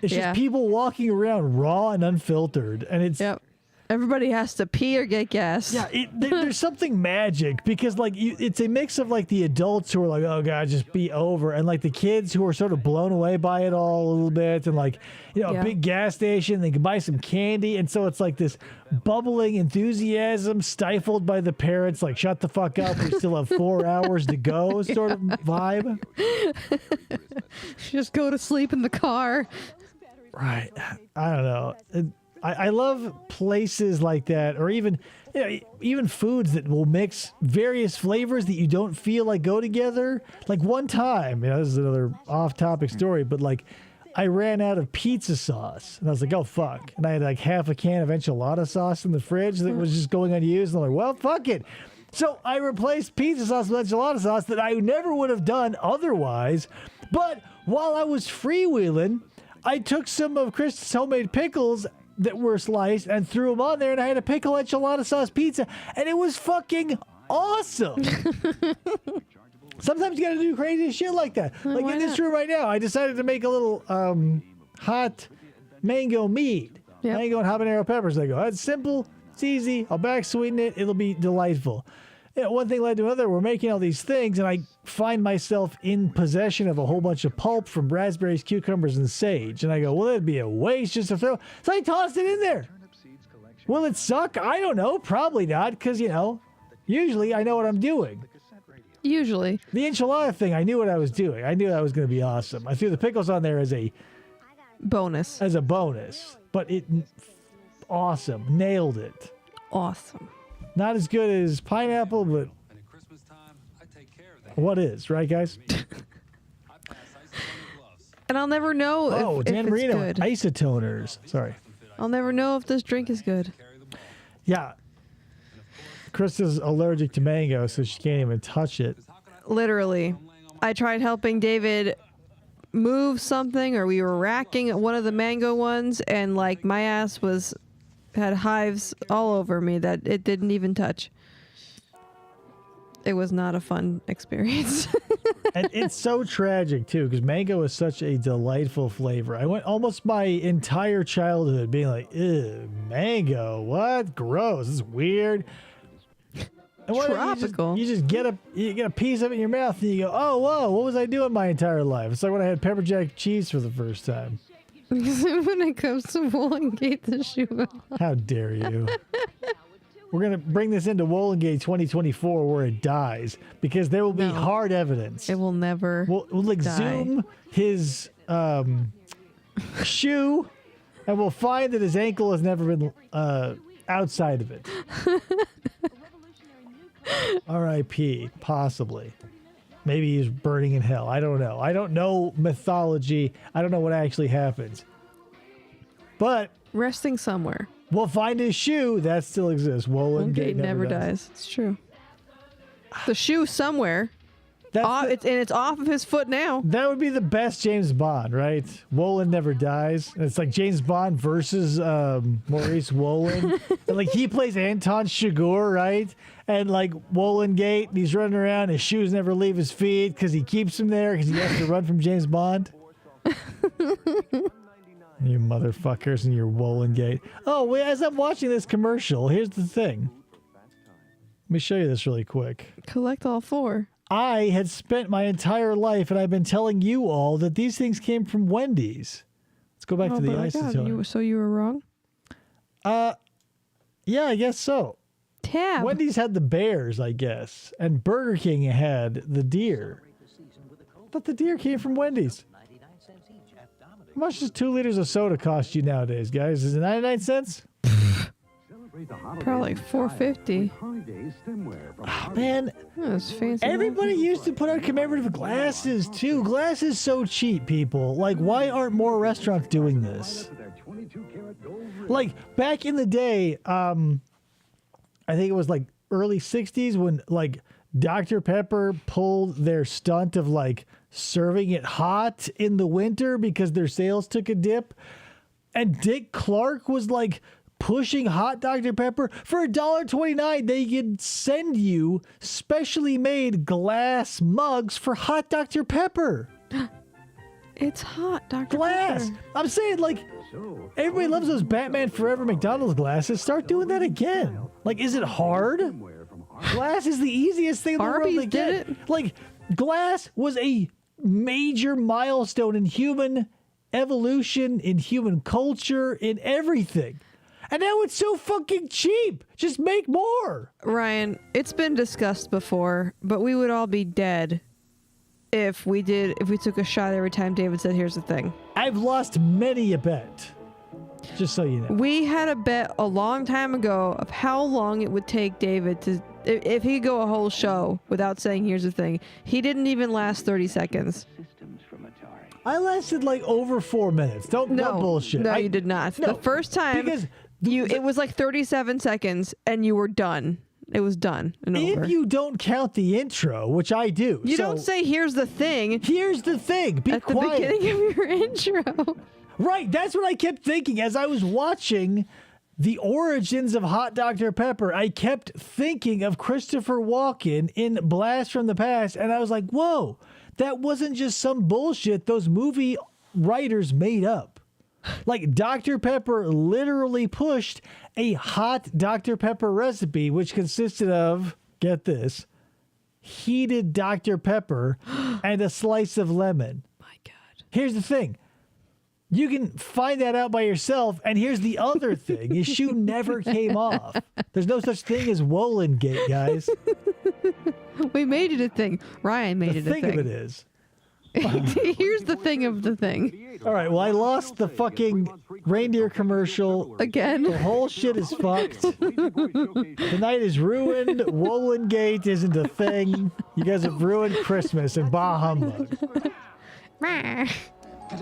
just people walking around raw and unfiltered, and it's. Yep. Everybody has to pee or get gas. Yeah, there's something magic because like it's a mix of like the adults who are like, oh god, just be over, and like the kids who are sort of blown away by it all a little bit, and like a big gas station, they can buy some candy, and so it's like this bubbling enthusiasm stifled by the parents, like shut the fuck up, we still have 4 hours to go sort of vibe. Just go to sleep in the car. Right. I don't know. I love places like that, or even foods that will mix various flavors that you don't feel like go together. Like one time, this is another off-topic story, but like I ran out of pizza sauce, and I was like, oh fuck, and I had like half a can of enchilada sauce in the fridge that was just going unused, and I'm like, well, fuck it. So I replaced pizza sauce with enchilada sauce that I never would have done otherwise. But while I was freewheeling, I took some of Kristen's homemade pickles that were sliced and threw them on there, and I had a pickle enchilada sauce pizza, and it was fucking awesome. Sometimes you gotta do crazy shit like that. Like in this room right now, I decided to make a little hot mango meat. Mango and habanero peppers. I go, that's simple, it's easy, I'll back sweeten it, it'll be delightful. One thing led to another. We're making all these things, and I find myself in possession of a whole bunch of pulp from raspberries, cucumbers, and sage. And I go, well, that'd be a waste just to throw. So I tossed it in there. Will it suck? I don't know. Probably not, because, usually I know what I'm doing. Usually. The enchilada thing, I knew what I was doing. I knew that was going to be awesome. I threw the pickles on there as a bonus. But awesome. Nailed it. Awesome. Not as good as pineapple, but what is, right, guys? And I'll never know Oh, if Dan it's Marino, good. isotoners. Sorry. I'll never know if this drink is good. Yeah. Krista's allergic to mango, so she can't even touch it. Literally. I tried helping David move something, or we were racking one of the mango ones, and like my ass had hives all over me that it didn't even touch. It was not a fun experience. And it's so tragic too, because mango is such a delightful flavor. I went almost my entire childhood being like, ew, mango, what? Gross. This is weird. And what if Tropical. You just get a piece of it in your mouth and you go, oh, whoa, what was I doing my entire life? It's like when I had pepper jack cheese for the first time. When it comes to Wollongate, the shoe. How dare you? We're going to bring this into Wollongate 2024 where it dies, because there will be No. hard evidence. It will never. We'll exhume his shoe, and we'll find that his ankle has never been outside of it. R.I.P. Possibly. Maybe he's burning in hell. I don't know. I don't know mythology. I don't know what actually happens. But Resting somewhere. we'll find his shoe. That still exists. Wollongate never dies. It's true. The shoe somewhere. It's off of his foot now. That would be the best James Bond, right? Wolin never dies. And it's like James Bond versus Maurice Wolin. And like he plays Anton Chigurh, right? And like Wollongate, he's running around, his shoes never leave his feet because he keeps them there because he has to run from James Bond. You motherfuckers and your Wollongate. Oh, wait, as I'm watching this commercial, here's the thing. Let me show you this really quick. Collect all four. I had spent my entire life, and I've been telling you all that these things came from Wendy's. Let's go back to the isotoner. So you were wrong? Yeah, I guess so. Tab. Wendy's had the bears, I guess, and Burger King had the deer. But the deer came from Wendy's. How much does 2 liters of soda cost you nowadays, guys? Is it 99 cents? Probably like $4.50. Oh, man, That's fancy. everybody used to put out commemorative glasses, too. Glass is so cheap, people. Like, why aren't more restaurants doing this? Like, back in the day, I think it was like early 60s when like Dr. Pepper pulled their stunt of like serving it hot in the winter because their sales took a dip. And Dick Clark was like pushing hot Dr. Pepper. For $1.29, they could send you specially made glass mugs for hot Dr. Pepper. It's hot, Dr. Glass. Pepper. I'm saying, like, everybody loves those Batman Forever McDonald's glasses. Start doing that again. Like, is it hard? Glass is the easiest thing in the world Arby's to get. did it. Like, glass was a major milestone in human evolution, in human culture, in everything. And now it's so fucking cheap. Just make more. Ryan, it's been discussed before, but we would all be dead if we took a shot every time David said, here's the thing. I've lost many a bet. Just so you know. We had a bet a long time ago of how long it would take David to, if he could go a whole show without saying, here's the thing. He didn't even last 30 seconds. I lasted like over 4 minutes. Don't bullshit. No, you did not. No, The first time, because it was like 37 seconds and you were done. It was done and over. if you don't count the intro, which I do. You so don't say, here's the thing, here's the thing. Be at quiet. the beginning of your intro. Right, that's what I kept thinking as I was watching the origins of Hot Dr. Pepper. I kept thinking of Christopher Walken in Blast from the Past, and I was like, whoa, that wasn't just some bullshit those movie writers made up. Like, Dr. Pepper literally pushed a hot Dr. Pepper recipe, which consisted of, get this, heated Dr. Pepper and a slice of lemon. My God. Here's the thing. You can find that out by yourself. And here's the other thing. His shoe never came off. There's no such thing as Wollongate, guys. We made it a thing. Ryan made The it a thing thing. of it is. Here's the thing of the thing. All right, well, I lost the fucking reindeer commercial. The Again. whole shit is fucked. The night is ruined. Wollongate isn't a thing. You guys have ruined Christmas and bah humbug.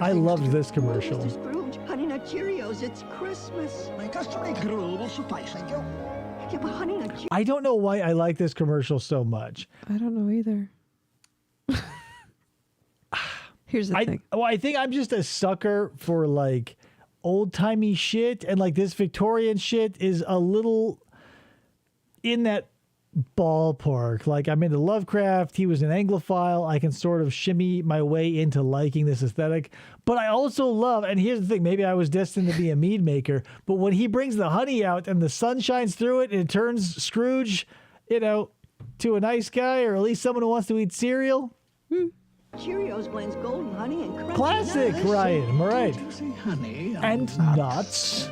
I loved this commercial. Mr. Scrooge, Honey Nut Cheerios, it's Christmas. My customary gruel will suffice, thank you. Yeah, but Honey Nut Cheerios. I don't know why I like this commercial so much. I don't know either. Here's the thing. I think I'm just a sucker for like old timey shit, and like this Victorian shit is a little in that ballpark. Like I'm into Lovecraft. He was an Anglophile. I can sort of shimmy my way into liking this aesthetic. But I also love, and here's the thing, maybe I was destined to be a mead maker, but when he brings the honey out and the sun shines through it and it turns Scrooge, to a nice guy, or at least someone who wants to eat cereal. Cheerios blends golden honey and crunchy Classic, nuts. Ryan. Am I right? Did you say honey And nuts.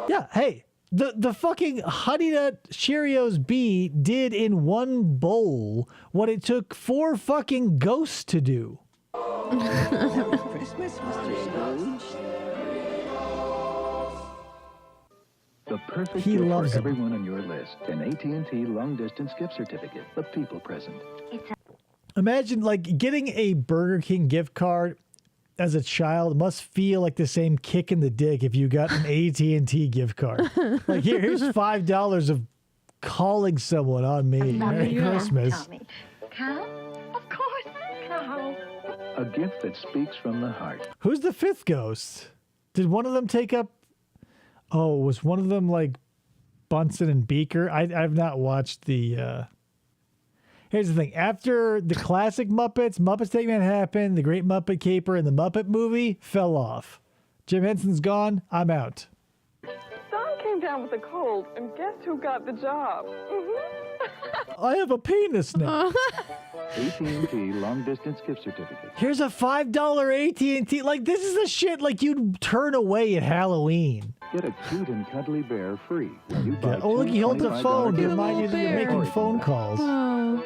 Yeah, hey, the fucking Honey Nut Cheerios bee did in one bowl what it took 4 fucking ghosts to do. Merry Christmas, Mr. Scrooge. The perfect He gift loves for him. everyone on your list. An AT&T long-distance gift certificate. A people present. Imagine like getting a Burger King gift card as a child must feel like the same kick in the dick if you got an AT&T gift card. Like here's $5 of calling someone on me. Merry Christmas. Cow? Of course, cow. A gift that speaks from the heart. Who's the 5th ghost? Did one of them take up? Oh, was one of them like Bunsen and Beaker? I've not watched the. Here's the thing. After the classic Muppets Take Manhattan, The Great Muppet Caper, and the Muppet Movie fell off. Jim Henson's gone. I'm out. Don came down with a cold, and guess who got the job? I have a penis now. AT&T long-distance gift certificate. Here's a $5 AT&T. Like this is the shit like you'd turn away at Halloween. Get a cute and cuddly bear free when you buy Oh look, he holds a $25 phone to Get a remind you that little you're bear. making phone calls. Oh.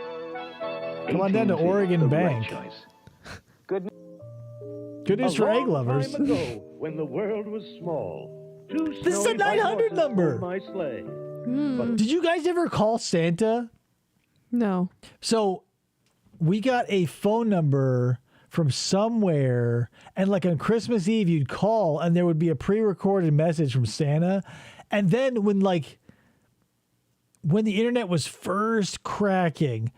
Come on down to AT&T, Oregon the Bank. right choice. Good news for egg lovers. Time ago, when the world was small, two This is a snowy white 900 horses number. pulled my sleigh. Did you guys ever call Santa? No. So we got a phone number from somewhere, and like on Christmas Eve, you'd call, and there would be a pre-recorded message from Santa. And then when the internet was first cracking,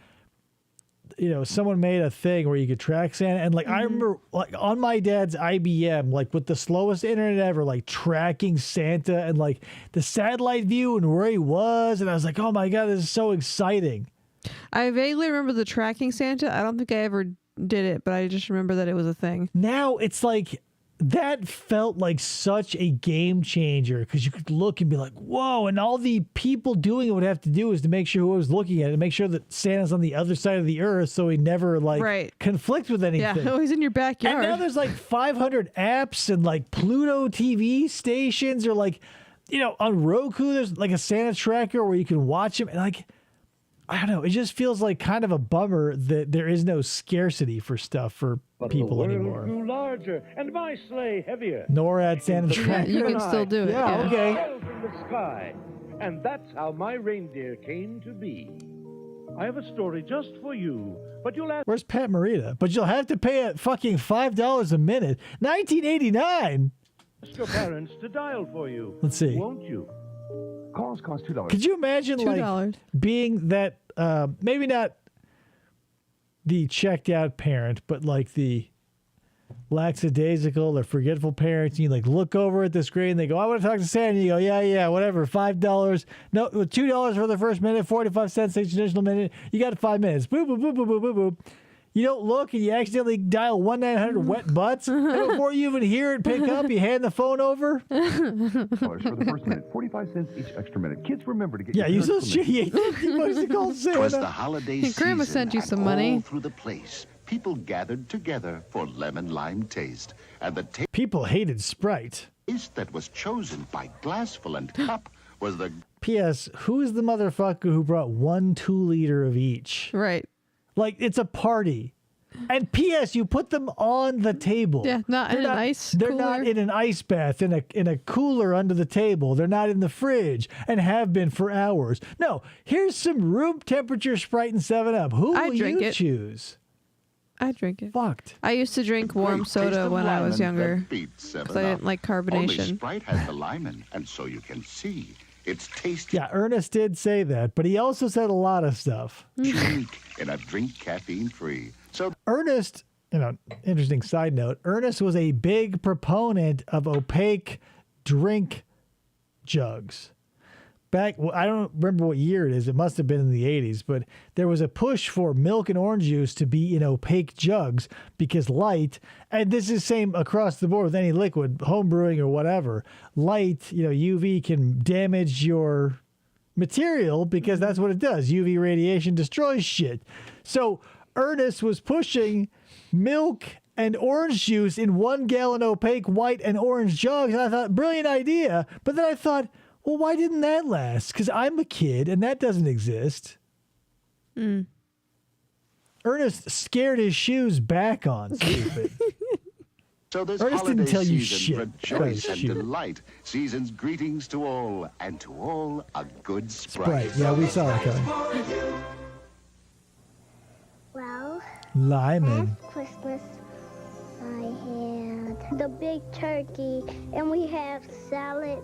someone made a thing where you could track Santa, and I remember like on my dad's IBM, like with the slowest internet ever, like tracking Santa and like the satellite view and where he was, and I was like, oh my god, this is so exciting. I vaguely remember the tracking Santa. I don't think I ever did it, but I just remember that it was a thing. Now it's like that felt like such a game changer because you could look and be like, whoa, and all the people doing it would have to do is to make sure who was looking at it, make sure that Santa's on the other side of the earth so he never conflict with anything. Yeah, oh, he's in your backyard. And now there's like 500 apps and like Pluto TV stations, or like, on Roku, there's like a Santa tracker where you can watch him. And like, I don't know, it just feels like kind of a bummer that there is no scarcity for stuff for But people the world anymore. grew larger, and my sleigh heavier. NORAD Santa tracker. you can still do it. Yeah, okay. Fell from the sky, and that's how my reindeer came to be. I have a story just for you, but you'll have Where's Pat Morita? But you'll have to pay a fucking $5 a minute. 1989. ask your parents to dial for you. Let's see. Won't you? Calls cost $2. Could you imagine $2. being that maybe not the checked out parent, but like the lackadaisical or forgetful parents, and you like look over at the screen, they go, I want to talk to Santa, and you go, yeah, whatever, $5. No, $2 for the first minute, 45 cents each additional minute. You got 5 minutes. Boop, boop, boop, boop, boop, boop, boop. You don't look, and you accidentally dial 1-900 wet butts. And before you even hear it pick up, you hand the phone over. $2 for the first minute, 45 cents each extra minute. Kids, remember to get Yeah, your you so parents' shit. permission. You must have called Santa. 'Twas the holiday season. Grandma sent you some and money. all through the place, people gathered together for lemon lime taste, and the People hated Sprite. taste that was chosen by glassful and cup was the P.S. Who is the motherfucker who brought 1 2-liter of each? Right. Like, it's a party. And P.S. You put them on the table. Yeah, not in an ice They're cooler. not in an ice bath in a cooler under the table. They're not in the fridge and have been for hours. No, here's some room temperature Sprite and 7-Up. Who I will drink you it. choose? I drink it. Fucked. I used to drink warm soda when I was younger because I didn't like Only carbonation. Sprite has the lemon, and so you can see it's tasty. Yeah, Ernest did say that, but he also said a lot of stuff. Unique in a drink caffeine-free. So Ernest, interesting side note, Ernest was a big proponent of opaque drink jugs. I don't remember what year it is. It must have been in the 80s, but there was a push for milk and orange juice to be in opaque jugs because light, and this is same across the board with any liquid, home brewing or whatever, light, UV can damage your material because that's what it does. UV radiation destroys shit. So Ernest was pushing milk and orange juice in 1 gallon opaque white and orange jugs, and I thought, brilliant idea. But then I thought, well, why didn't that last? Because I'm a kid, and that doesn't exist. Ernest scared his shoes back on, stupid. So this Ernest holiday didn't tell you season, shit. rejoice and Shoot. delight. Season's greetings to all, and to all a good Sprite. Sprite. Yeah, we saw it coming. Well, Lyman. last Christmas I had the big turkey, and we have salad,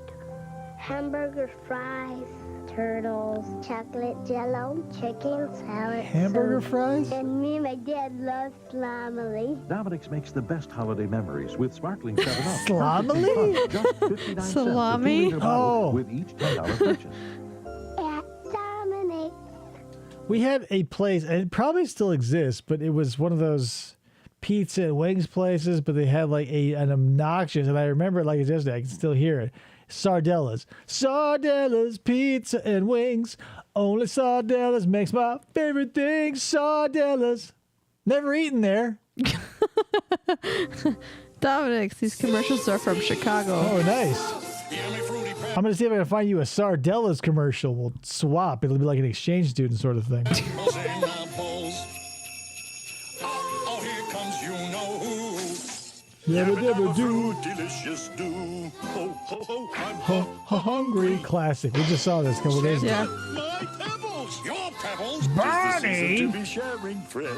hamburger fries, turtles, chocolate jello, chicken salad. Hamburger soup. fries? And me and my dad love salami. Dominic's makes the best holiday memories with sparkling 7-Up. Salami? Just 59 cents. Salami? A 2-liter bottle Oh. With each $10 purchase. At Dominic. We had a place, and it probably still exists, but it was one of those pizza and wings places, but they had like an obnoxious, and I remember it like it's yesterday, I can still hear it. Sardellas. Sardellas, pizza and wings. Only Sardellas makes my favorite thing. Sardellas. Never eaten there. Dominic's, these commercials are from Chicago. Oh, nice. I'm going to see if I can find you a Sardellas commercial. We'll swap. It'll be like an exchange student sort of thing. Never, never do. Delicious do. Ho, ho, ho, I'm Hungry. Classic. We just saw this a couple days ago. Yeah. my pebbles. Your pebbles. Barney! To be sharing, Fred.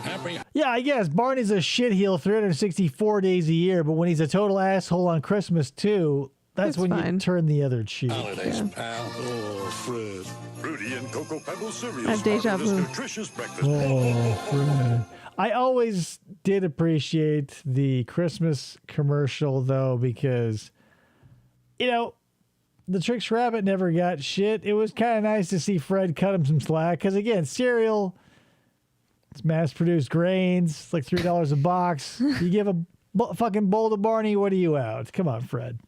Happy. Yeah, I guess Barney's a shitheel 364 days a year, but when he's a total asshole on Christmas too, that's when fine. you turn the other cheek. Holidays, pal. Oh, Fred. Fruity and Cocoa Pebbles cereal. I have deja This vu. nutritious breakfast. Oh, Fred. I always did appreciate the Christmas commercial though, because the Trix Rabbit never got shit. It was kind of nice to see Fred cut him some slack because again, cereal, it's mass-produced grains. It's like $3 a box. You give a fucking bowl to Barney, what are you out? Come on, Fred.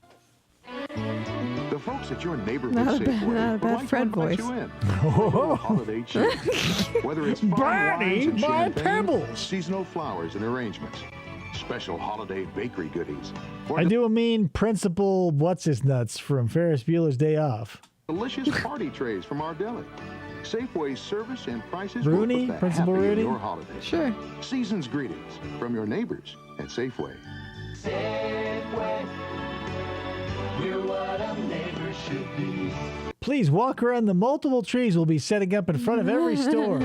The folks at your neighborhood Not a bad- Safeway not a would bad like to Fred invite voice. you in for a holiday treat. Whether it's fine Barney, wines and my champagne, pebbles. seasonal flowers and arrangements, special holiday bakery goodies, or I do mean Principal What's-His-Nuts from Ferris Bueller's Day Off. delicious party trays from our deli. Safeway's service and prices Rooney? will put the Principal happy in Rooney? your holiday. Sure. Season's greetings from your neighbors at Safeway. Please walk around the multiple trees we'll be setting up in front of every store.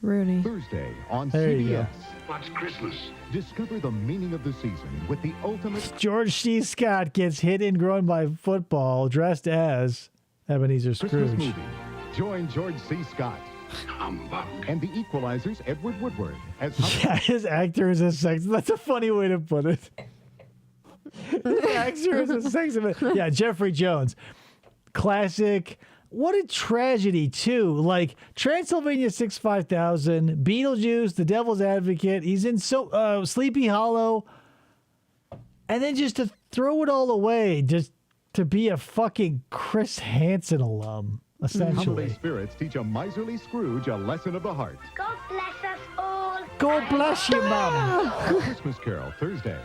Rooney. Thursday on There you CBS. go. What's Christmas? Discover the meaning of the season with the ultimate George C. Scott gets hit and grown by football dressed as Ebenezer Christmas Scrooge. movie. Join George C. Scott and the Equalizer's Edward Woodward as Yeah, his actor is a sex. That's a funny way to put it. His actor is a sex. Yeah, Jeffrey Jones. Classic. What a tragedy, too. Like Transylvania 65000, Beetlejuice, The Devil's Advocate. He's in Sleepy Hollow. And then just to throw it all away, just to be a fucking Chris Hansen alum, Holiday essentially. spirits teach a miserly Scrooge a lesson of the heart. God bless us all. God bless you, Mum. A Christmas Carol, Thursday.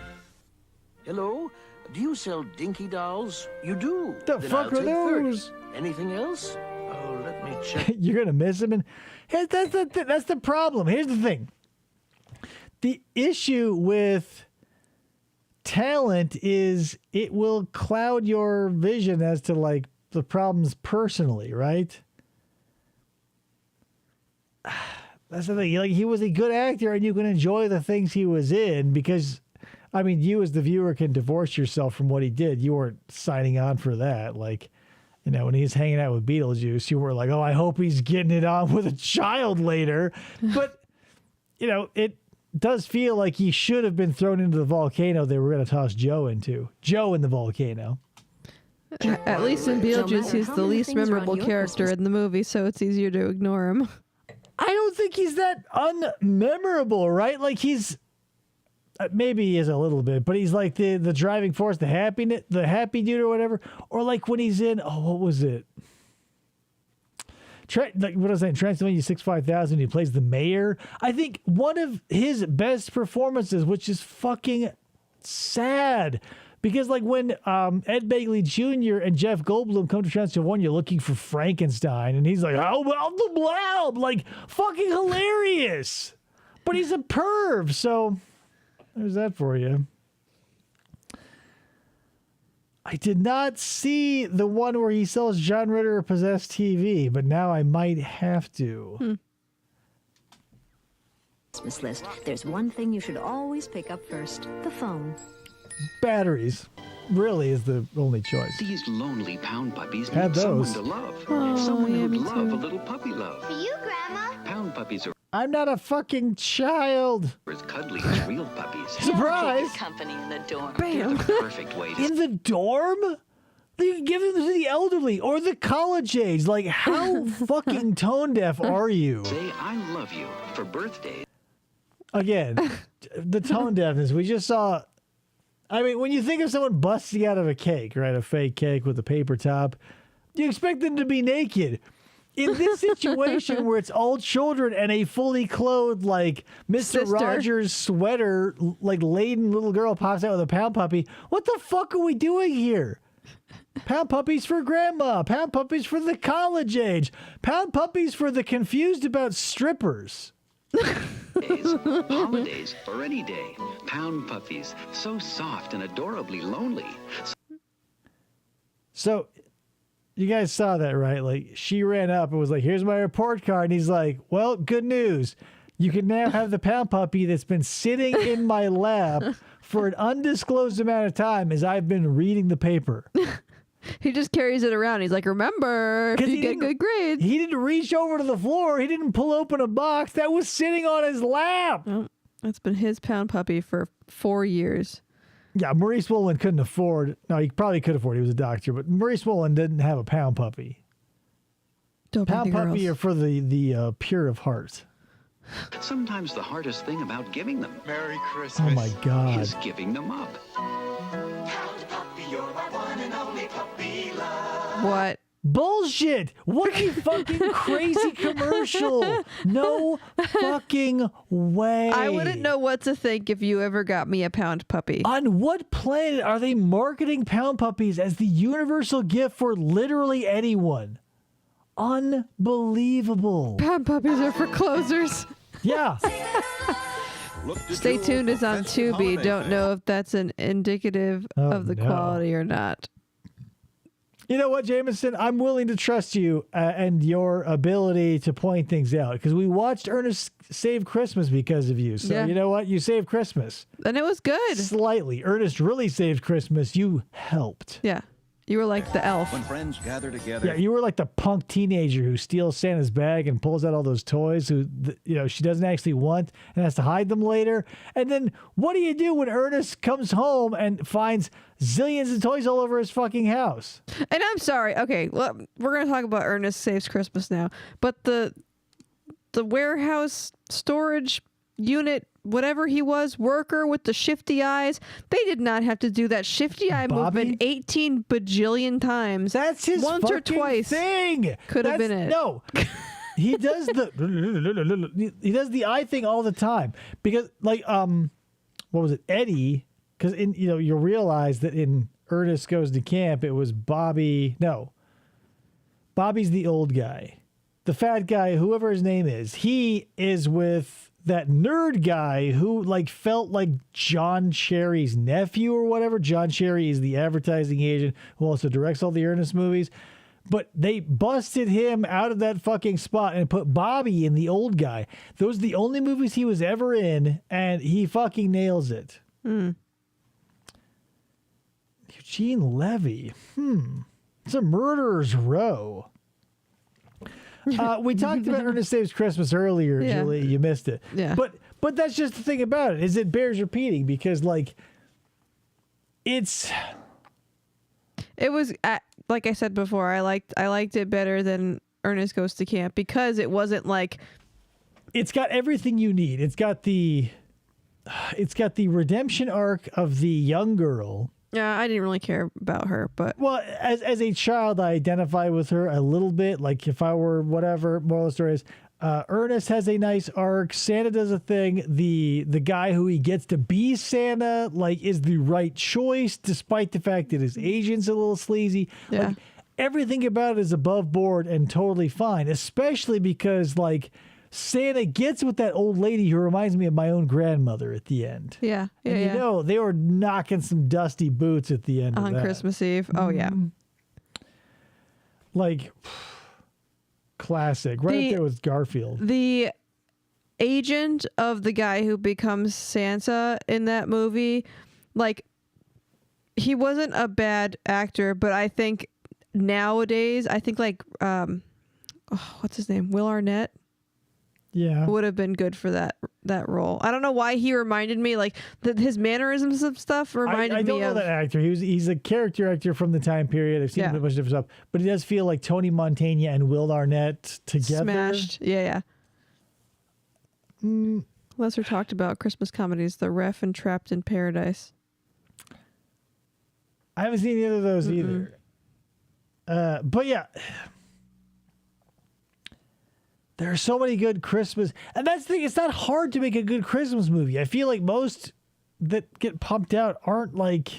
Hello? Do you sell dinky dolls? You do. The Then fuck I'll are take 30. those? Anything else? Oh, let me check. You're gonna miss him, and that's the problem. Here's the thing: the issue with talent is it will cloud your vision as to like the problems personally, right? That's the thing. Like, he was a good actor, and you can enjoy the things he was in because, I mean, you as the viewer can divorce yourself from what he did. You weren't signing on for that. Like, you know, when he's hanging out with Beetlejuice, you were like, oh, I hope he's getting it on with a child later. But, you know, it does feel like he should have been thrown into the volcano they were going to toss Joe into. Joe in the volcano. At least in Beetlejuice, he's the least memorable character in the movie, so it's easier to ignore him. I don't think he's that unmemorable, right? Like, he's maybe he is a little bit, but he's like the driving force, the happy dude or whatever. Or like when he's in, what was it? Like what was I saying? Transylvania 65000. He plays the mayor. I think one of his best performances, which is fucking sad. Because, like, when Ed Begley Jr. and Jeff Goldblum come to Transylvania looking for Frankenstein, and he's like, how about the blob? Like, fucking hilarious. But he's a perv, so there's that for you. I did not see the one where he sells John Ritter a possessed TV, but now I might have to. Christmas list. There's one thing you should always pick up first: the phone. Batteries really is the only choice. These lonely pound puppies Had need someone those. to love. Oh, Someone yeah, who'd me love too. a little puppy love. For you, Grandma. Pound puppies are I'm not a fucking child. as cuddly as real puppies. Surprise! Company in the dorm. They're the perfect way to In the dorm? You can give them to the elderly or the college age. Like, how fucking tone deaf are you? say I love you for birthdays. Again, the tone deafness. We just saw. I mean, when you think of someone busting out of a cake, right? A fake cake with a paper top, you expect them to be naked. In this situation where it's all children and a fully clothed, like, Mr. Sister. Rogers sweater, like, laden little girl pops out with a pound puppy, what the fuck are we doing here? Pound puppies for grandma. Pound puppies for the college age. Pound puppies for the confused about strippers. Holidays or any day. Pound puppies, so soft and adorably lonely. So, you guys saw that, right? Like, she ran up and was like, here's my report card. And he's like, well, good news. You can now have the pound puppy that's been sitting in my lap for an undisclosed amount of time as I've been reading the paper. He just carries it around. He's like, remember, if 'Cause you he get didn't- good grades. He didn't reach over to the floor. He didn't pull open a box. That was sitting on his lap. Oh, that's been his pound puppy for 4 years. Yeah, Maurice Wolin couldn't afford. No, he probably could afford. He was a doctor, but Maurice Wolin didn't have a pound puppy. Don't be Pound the puppy are girls. for the pure of heart. Sometimes the hardest thing about giving them Merry Oh Christmas. my God. is giving them up. What? Bullshit! What a fucking crazy commercial! No fucking way. I wouldn't know what to think if you ever got me a pound puppy. On what planet are they marketing pound puppies as the universal gift for literally anyone? Unbelievable. Pound puppies are for closers. Yeah. Stay tuned is on Tubi. Don't know if that's an indicative of the no. quality or not. You know what, Jameson? I'm willing to trust you and your ability to point things out because we watched Ernest Save Christmas because of you. So Yeah. you know what? You saved Christmas. And it was good. Slightly. Ernest really saved Christmas. You helped. Yeah. You were like the elf. When friends gather together. Yeah, you were like the punk teenager who steals Santa's bag and pulls out all those toys who, she doesn't actually want and has to hide them later. And then what do you do when Ernest comes home and finds zillions of toys all over his fucking house? And I'm sorry. Okay, well, we're going to talk about Ernest Saves Christmas now. But the warehouse storage unit, whatever he was, worker with the shifty eyes, they did not have to do that shifty eye Bobby? movement 18 bajillion times. That's his once or fucking twice. thing. Could have been it. No. He does the eye thing all the time because like what was it, Eddie? Because you'll realize that in Ernest Goes to Camp it was Bobby. No, Bobby's the old guy, the fat guy, whoever his name is. He is with that nerd guy who like felt like John Cherry's nephew or whatever. John Cherry is the advertising agent who also directs all the Ernest movies. but they busted him out of that fucking spot and put Bobby in the old guy. Those are the only movies he was ever in, and he fucking nails it. Eugene Levy. It's a murderer's row. We talked about Ernest Saves Christmas earlier, Julie. You missed it. Yeah. But that's just the thing about it, is it bears repeating because, like, it was like I said before, I liked it better than Ernest Goes to Camp because it wasn't like, it's got everything you need. It's got the redemption arc of the young girl. Yeah, I didn't really care about her, but as a child, I identify with her a little bit. Like if I were whatever, moral of the story is, Ernest has a nice arc. Santa does a thing. The guy who he gets to be Santa, like, is the right choice, despite the fact that his agent's a little sleazy. Yeah. Like, everything about it is above board and totally fine, especially because, like, Santa gets with that old lady who reminds me of my own grandmother at the end. Yeah. And you know, they were knocking some dusty boots at the end of that. On Christmas Eve. Oh, yeah. Like, classic. Right up there with Garfield. The agent of the guy who becomes Santa in that movie, like, he wasn't a bad actor, but I think nowadays, like, what's his name? Will Arnett? Yeah, would have been good for that role. I don't know why he reminded me, like, his mannerisms and stuff reminded me of... I don't know that actor. He's a character actor from the time period. I've seen him in a bunch of different stuff. But he does feel like Tony Montana and Will Arnett together. Smashed. Yeah. Lesser talked about Christmas comedies, The Ref and Trapped in Paradise. I haven't seen either of those either. But yeah... There are so many good Christmas... And that's the thing. It's not hard to make a good Christmas movie. I feel like most that get pumped out aren't like...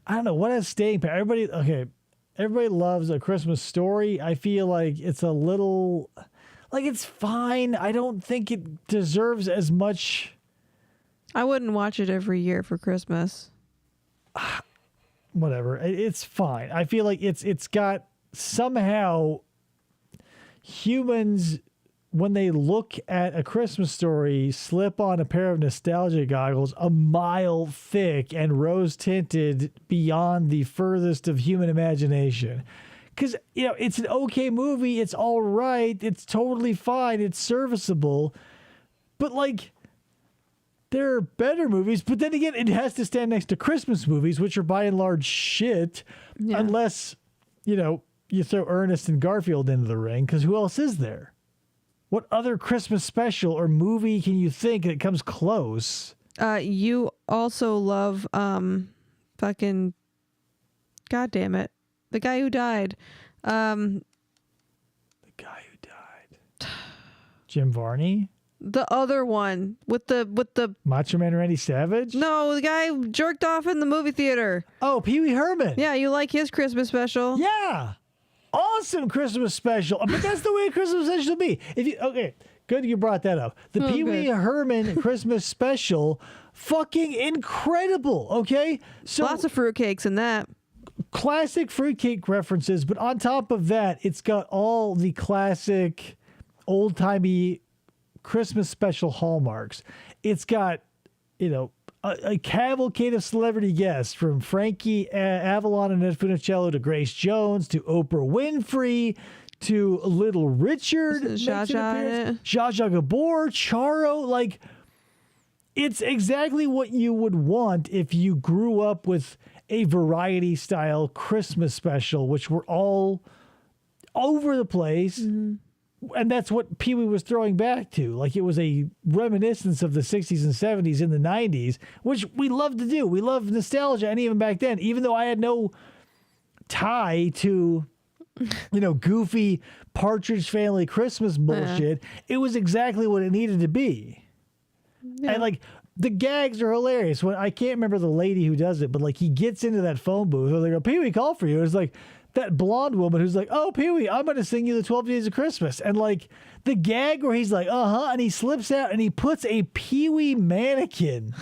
I don't know. What has staying power? Everybody loves A Christmas Story. I feel like it's a little... Like, it's fine. I don't think it deserves as much... I wouldn't watch it every year for Christmas. Whatever. It's fine. I feel like it's got somehow... Humans, when they look at A Christmas Story, slip on a pair of nostalgia goggles a mile thick and rose-tinted beyond the furthest of human imagination. Because, you know, it's an okay movie. It's all right. It's totally fine. It's serviceable. But, like, there are better movies. But then again, it has to stand next to Christmas movies, which are by and large shit. Yeah. Unless, you know... You throw Ernest and Garfield into the ring, because who else is there? What other Christmas special or movie can you think that comes close? You also love fucking, God damn it, the guy who died. Jim Varney? The other one with the Macho Man Randy Savage? No, the guy who jerked off in the movie theater. Oh, Pee Wee Herman. Yeah, you like his Christmas special? Yeah. Awesome Christmas special. But that's the way a Christmas special should be. Good you brought that up. The Pee Wee Herman Christmas special, fucking incredible, okay? So lots of fruitcakes in that. Classic fruitcake references, but on top of that, it's got all the classic old-timey Christmas special hallmarks. It's got, you know, a cavalcade of celebrity guests, from Frankie Avalon and Ed Funicello to Grace Jones to Oprah Winfrey to Little Richard. Zsa Zsa Gabor, Charo. Like, it's exactly what you would want if you grew up with a variety style Christmas special, which were all over the place. Mm-hmm. And that's what Pee Wee was throwing back to. Like, it was a reminiscence of the 60s and 70s and the 90s, which we love to do. We love nostalgia. And even back then, even though I had no tie to, you know, goofy Partridge Family Christmas bullshit, it was exactly what it needed to be. Yeah. And, like, the gags are hilarious. When I can't remember the lady who does it, but, like, he gets into that phone booth where they go, Pee Wee, call for you. It's like, that blonde woman who's like, "Oh, Pee-wee, I'm going to sing you the 12 Days of Christmas." And like the gag where he's like, and he slips out and he puts a Pee-wee mannequin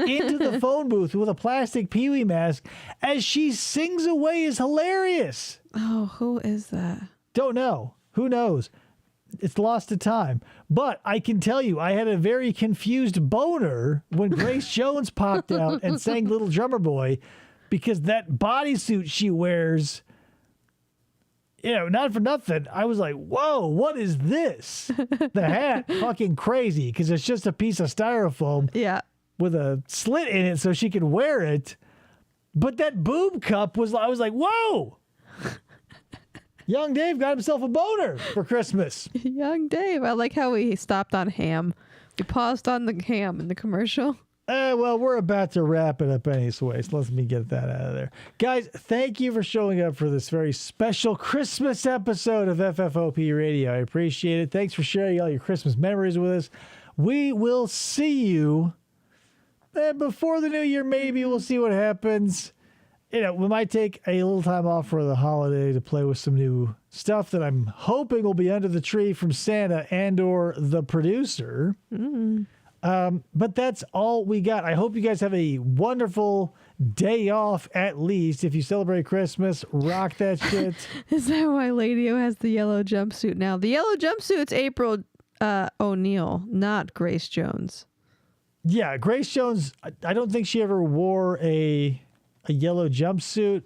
into the phone booth with a plastic Pee-wee mask as she sings away is hilarious. Oh, who is that? Don't know. Who knows? It's lost to time. But I can tell you, I had a very confused boner when Grace Jones popped out and sang Little Drummer Boy, because that bodysuit she wears, not for nothing, I was like, whoa, what is this? The hat, fucking crazy, because it's just a piece of styrofoam with a slit in it so she could wear it. But that boob cup I was like, whoa! Young Dave got himself a boner for Christmas. Young Dave. I like how we stopped on ham. We paused on the ham in the commercial. Well, we're about to wrap it up anyway, so let me get that out of there. Guys, thank you for showing up for this very special Christmas episode of FFOP Radio. I appreciate it. Thanks for sharing all your Christmas memories with us. We will see you before the new year, maybe. We'll see what happens. We might take a little time off for the holiday to play with some new stuff that I'm hoping will be under the tree from Santa and or the producer. But that's all we got. I hope you guys have a wonderful day off, at least. If you celebrate Christmas, rock that shit. Is that why Lady-O has the yellow jumpsuit now? The yellow jumpsuit's April O'Neil, not Grace Jones. Yeah, Grace Jones, I don't think she ever wore a yellow jumpsuit.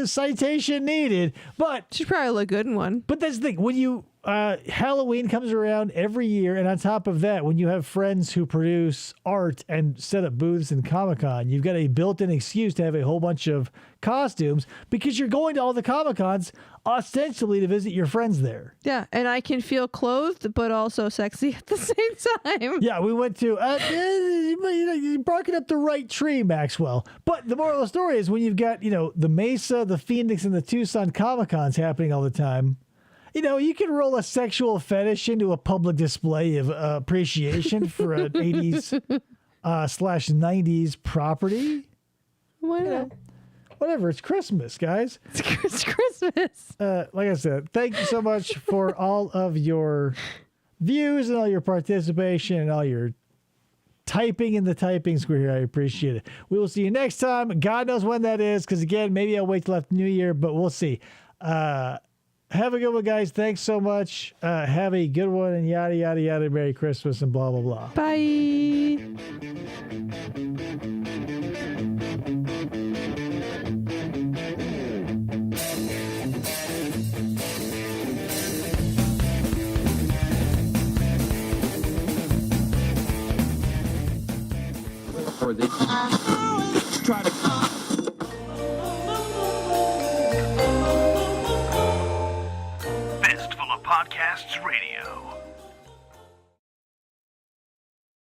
Citation needed, but she'd probably look good in one. But that's the thing. When you Halloween comes around every year, and on top of that, when you have friends who produce art and set up booths in Comic-Con, you've got a built-in excuse to have a whole bunch of costumes because you're going to all the Comic-Cons ostensibly to visit your friends there. Yeah, and I can feel clothed but also sexy at the same time. Yeah, we went to you're barking up the right tree, Maxwell. But the moral of the story is when you've got the Mesa, the Phoenix, and the Tucson Comic-Cons happening all the time, you can roll a sexual fetish into a public display of appreciation for an 80s /90s property. Why not? Whatever. It's Christmas, guys. It's Christmas. Like I said, thank you so much for all of your views and all your participation and all your typing in the typing square here. I appreciate it. We will see you next time. God knows when that is, because again, maybe I'll wait till after New Year, but we'll see. Have a good one, guys. Thanks so much. Have a good one, and yada, yada, yada. Merry Christmas and blah, blah, blah. Bye. Or they try to. Fistful of podcasts